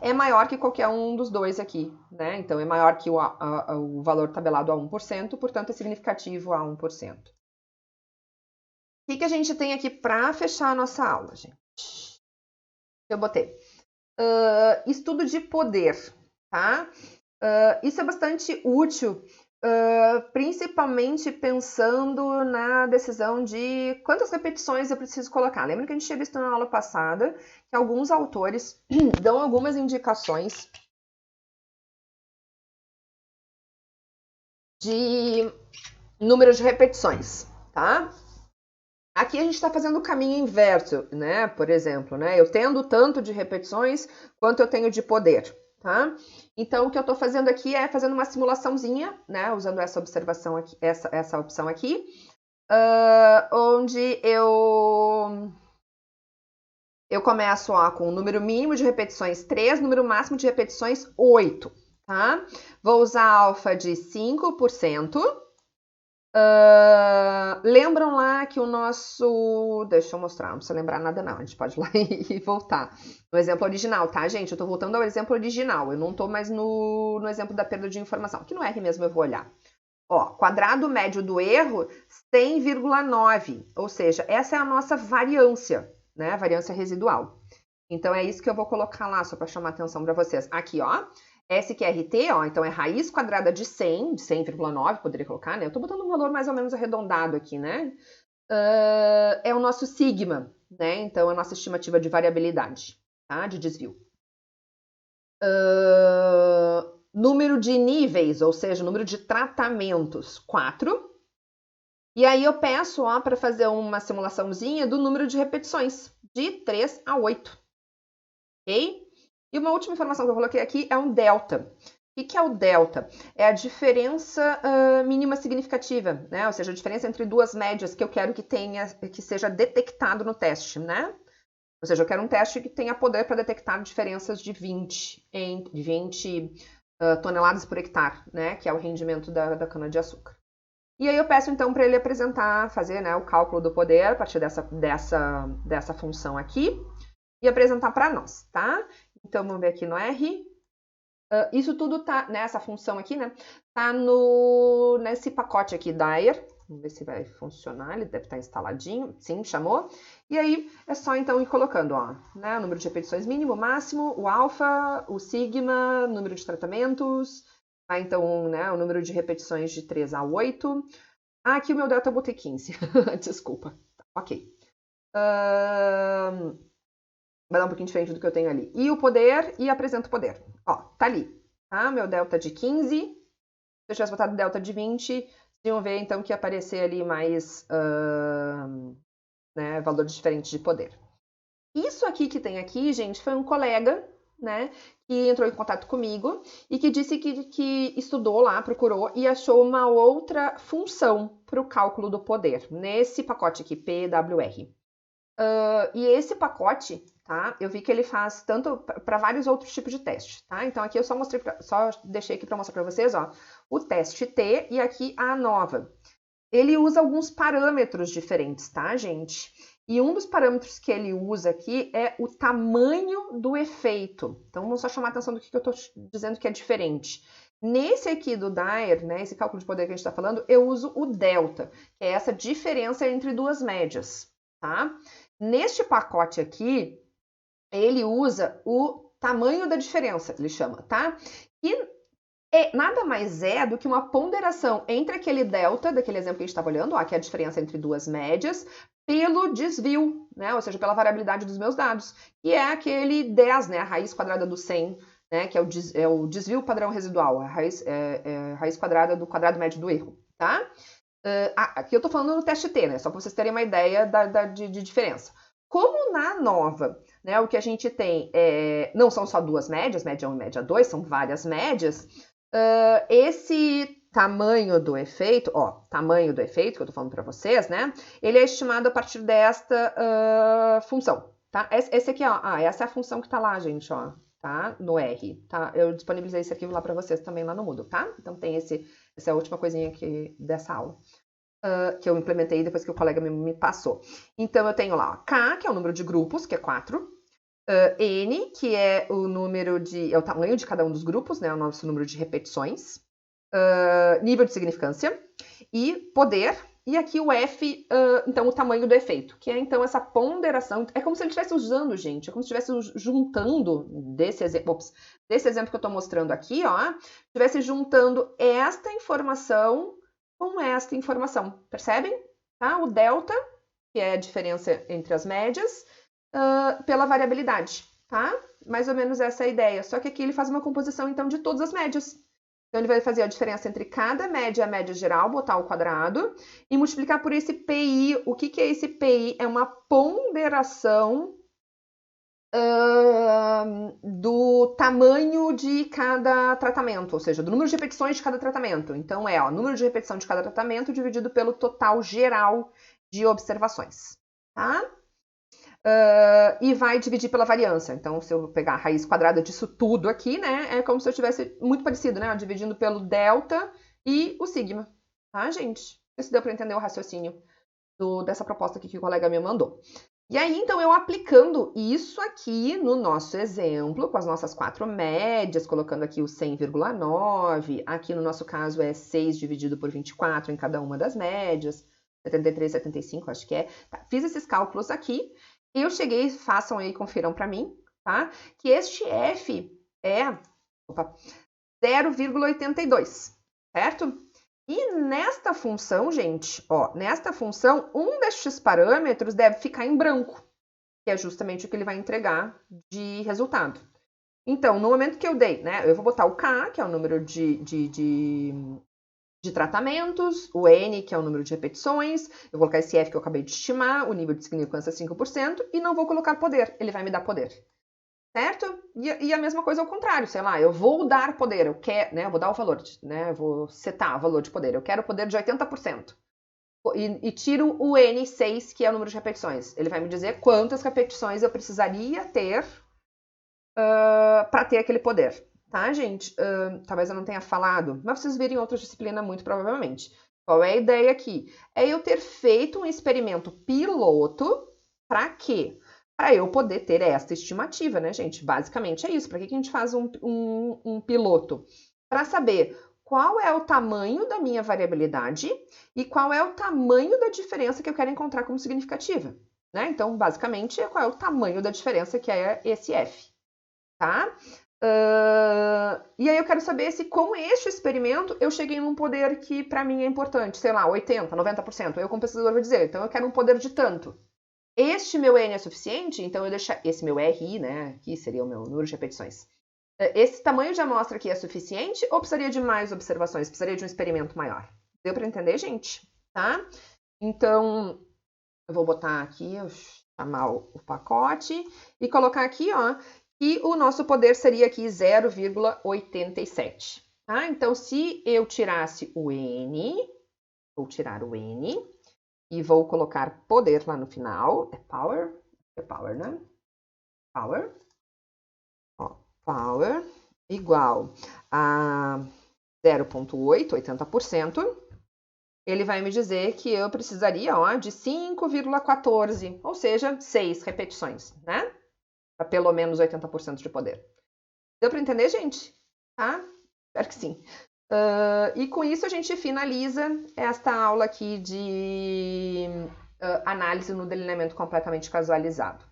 é maior que qualquer um dos dois aqui, né? Então, é maior que o valor tabelado a 1%, portanto, é significativo a 1%. O que a gente tem aqui para fechar a nossa aula, gente? Eu botei estudo de poder, tá? Isso é bastante útil, principalmente pensando na decisão de quantas repetições eu preciso colocar. Lembra que a gente tinha visto na aula passada que alguns autores dão algumas indicações de número de repetições, tá? Aqui a gente está fazendo o caminho inverso, né? Por exemplo, né? Eu tendo tanto de repetições quanto eu tenho de poder, tá? Então, o que eu estou fazendo aqui é fazendo uma simulaçãozinha, né? Usando essa observação aqui, essa opção aqui, onde eu começo com o número mínimo de repetições 3, número máximo de repetições 8, tá? Vou usar alfa de 5%. Lembram lá que o nosso... Deixa eu mostrar, não precisa lembrar nada não, a gente pode ir lá e voltar. No exemplo original, tá, gente? Eu tô voltando ao exemplo original, eu não tô mais no exemplo da perda de informação. Aqui no R mesmo eu vou olhar. Ó, quadrado médio do erro, 100,9, ou seja, essa é a nossa variância, né? Variância residual. Então, é isso que eu vou colocar lá, só para chamar a atenção para vocês. Aqui, ó. SQRT, ó, então é raiz quadrada de 100, de 100,9, poderia colocar, né? Eu tô botando um valor mais ou menos arredondado aqui, né? É o nosso sigma, né? Então, é a nossa estimativa de variabilidade, tá? De desvio. Número de níveis, ou seja, número de tratamentos, 4. E aí eu peço, ó, para fazer uma simulaçãozinha do número de repetições, de 3 a 8. Ok? E uma última informação que eu coloquei aqui é um delta. O que é o delta? É a diferença mínima significativa, né? Ou seja, a diferença entre duas médias que eu quero que seja detectado no teste, né? Ou seja, eu quero um teste que tenha poder para detectar diferenças de 20 toneladas por hectare, né? Que é o rendimento da cana-de-açúcar. E aí eu peço então para ele fazer, né, o cálculo do poder a partir dessa função aqui e apresentar para nós, tá? Então, vamos ver aqui no R. Isso tudo tá, nessa função aqui, né? Tá nesse pacote aqui, Dyer. Vamos ver se vai funcionar, ele deve estar instaladinho. Sim, chamou. E aí, é só então ir colocando, ó, né? O número de repetições mínimo, máximo, o alfa, o sigma, número de tratamentos. Então, né, o número de repetições de 3 a 8. Aqui o meu delta eu botei 15. Desculpa. Ok. Vai dar um pouquinho diferente do que eu tenho ali. E o poder, e apresento o poder. Ó, tá ali, tá? Meu delta de 15. Se eu tivesse botado delta de 20, vocês iam ver, então, que ia aparecer ali mais valores diferentes de poder. Isso aqui que tem aqui, gente, foi um colega, né, que entrou em contato comigo e que disse que estudou lá, procurou e achou uma outra função para o cálculo do poder, nesse pacote aqui, PWR. E esse pacote, tá, eu vi que ele faz tanto para vários outros tipos de teste, tá? Então aqui eu só deixei aqui para mostrar para vocês, ó, o teste T e aqui a ANOVA. Ele usa alguns parâmetros diferentes, tá, gente? E um dos parâmetros que ele usa aqui é o tamanho do efeito. Então, vamos só chamar a atenção do que eu estou dizendo que é diferente. Nesse aqui do Dyer, né, esse cálculo de poder que a gente está falando, eu uso o delta, que é essa diferença entre duas médias, tá? Neste pacote aqui, ele usa o tamanho da diferença, ele chama, tá? E nada mais é do que uma ponderação entre aquele delta, daquele exemplo que a gente estava olhando, ó, que é a diferença entre duas médias, pelo desvio, né? Ou seja, pela variabilidade dos meus dados, que é aquele 10, né? A raiz quadrada do 100, né? Que é o desvio padrão residual, a raiz quadrada do quadrado médio do erro, tá? Aqui eu estou falando no teste T, né? Só para vocês terem uma ideia de diferença. Como na ANOVA, né, o que a gente tem não são só duas médias, média 1 e média 2, são várias médias, esse tamanho do efeito, ó, tamanho do efeito que eu tô falando para vocês, né, ele é estimado a partir desta função, tá? Esse aqui, ó, essa é a função que tá lá, gente, ó, tá? No R, tá? Eu disponibilizei esse arquivo lá para vocês também lá no Moodle, tá? Então tem essa é a última coisinha aqui dessa aula. Que eu implementei depois que o colega me passou. Então, eu tenho lá ó, K, que é o número de grupos, que é 4. N, que é o o tamanho de cada um dos grupos, né? O nosso número de repetições. Nível de significância. E poder. E aqui o F, então, o tamanho do efeito. Que é, então, essa ponderação. É como se ele estivesse usando, gente. É como se estivesse juntando desse exemplo que eu estou mostrando aqui, ó. Estivesse juntando esta informação com esta informação, percebem? Tá? O delta, que é a diferença entre as médias, pela variabilidade, tá? Mais ou menos essa é a ideia. Só que aqui ele faz uma composição, então, de todas as médias. Então, ele vai fazer a diferença entre cada média e a média geral, botar ao quadrado, e multiplicar por esse PI. O que é esse PI? É uma ponderação do tamanho de cada tratamento, ou seja, do número de repetições de cada tratamento. Então, o número de repetição de cada tratamento dividido pelo total geral de observações, tá? E vai dividir pela variância. Então, se eu pegar a raiz quadrada disso tudo aqui, né, é como se eu tivesse muito parecido, né, dividindo pelo delta e o sigma, tá, gente? Isso deu para entender o raciocínio dessa proposta aqui que o colega me mandou. E aí, então, eu aplicando isso aqui no nosso exemplo, com as nossas 4 médias, colocando aqui o 100,9, aqui no nosso caso é 6 dividido por 24 em cada uma das médias, 73, 75, acho que é. Tá, fiz esses cálculos aqui, eu cheguei, façam aí, confiram para mim, tá? Que este F é 0,82, certo? E nesta função, gente, ó, nesta função, um destes parâmetros deve ficar em branco, que é justamente o que ele vai entregar de resultado. Então, no momento que eu dei, né, eu vou botar o K, que é o número de tratamentos, o N, que é o número de repetições, eu vou colocar esse F que eu acabei de estimar, o nível de significância 5%, e não vou colocar poder, ele vai me dar poder. Certo? E a mesma coisa ao contrário, sei lá, eu vou dar poder, eu quero, né, eu vou dar o valor, né, eu vou setar o valor de poder, eu quero o poder de 80%. E tiro o N6, que é o número de repetições. Ele vai me dizer quantas repetições eu precisaria ter para ter aquele poder. Tá, gente? Talvez eu não tenha falado, mas vocês viram em outra disciplina muito provavelmente. Qual é a ideia aqui? É eu ter feito um experimento piloto para quê? Para eu poder ter esta estimativa, né, gente? Basicamente é isso. Para que a gente faz um piloto? Para saber qual é o tamanho da minha variabilidade e qual é o tamanho da diferença que eu quero encontrar como significativa, né? Então, basicamente, qual é o tamanho da diferença que é esse F, tá? E aí eu quero saber se com este experimento eu cheguei num poder que para mim é importante, sei lá, 80%, 90%. Aí o compensador vai dizer, então eu quero um poder de tanto. Este meu N é suficiente, então eu deixar esse meu RI, né, aqui seria o meu número de repetições. Esse tamanho de amostra aqui é suficiente ou precisaria de mais observações? Precisaria de um experimento maior? Deu para entender, gente? Tá? Então, eu vou botar aqui, chamar o pacote e colocar aqui, ó, E o nosso poder seria aqui 0,87. Tá? Então, se eu tirasse o n, vou tirar o n e vou colocar poder lá no final. É power, né? Power. Ó, power igual a 0,8, 80%. Ele vai me dizer que eu precisaria de 5,14, ou seja, 6 repetições, né? Para pelo menos 80% de poder. Deu para entender, gente? Tá? Espero que sim. E com isso a gente finaliza esta aula aqui de análise no delineamento completamente casualizado.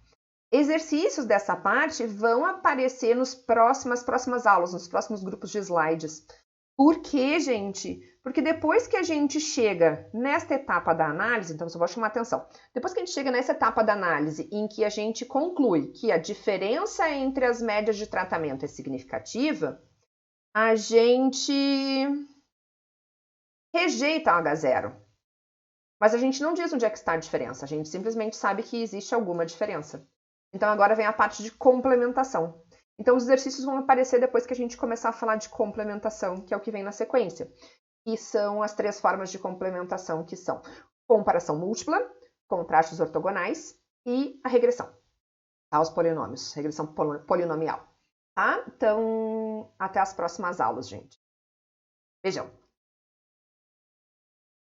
Exercícios dessa parte vão aparecer nas próximas aulas, nos próximos grupos de slides. Por quê, gente? Porque depois que a gente chega nesta etapa da análise, então eu só vou chamar atenção, depois que a gente chega nessa etapa da análise em que a gente conclui que a diferença entre as médias de tratamento é significativa, a gente rejeita o H0. Mas a gente não diz onde é que está a diferença, a gente simplesmente sabe que existe alguma diferença. Então agora vem a parte de complementação. Então os exercícios vão aparecer depois que a gente começar a falar de complementação, que é o que vem na sequência. E são as 3 formas de complementação, que são comparação múltipla, contrastes ortogonais e a regressão aos polinômios, regressão polinomial. Tá? Então, até as próximas aulas, gente. Beijão!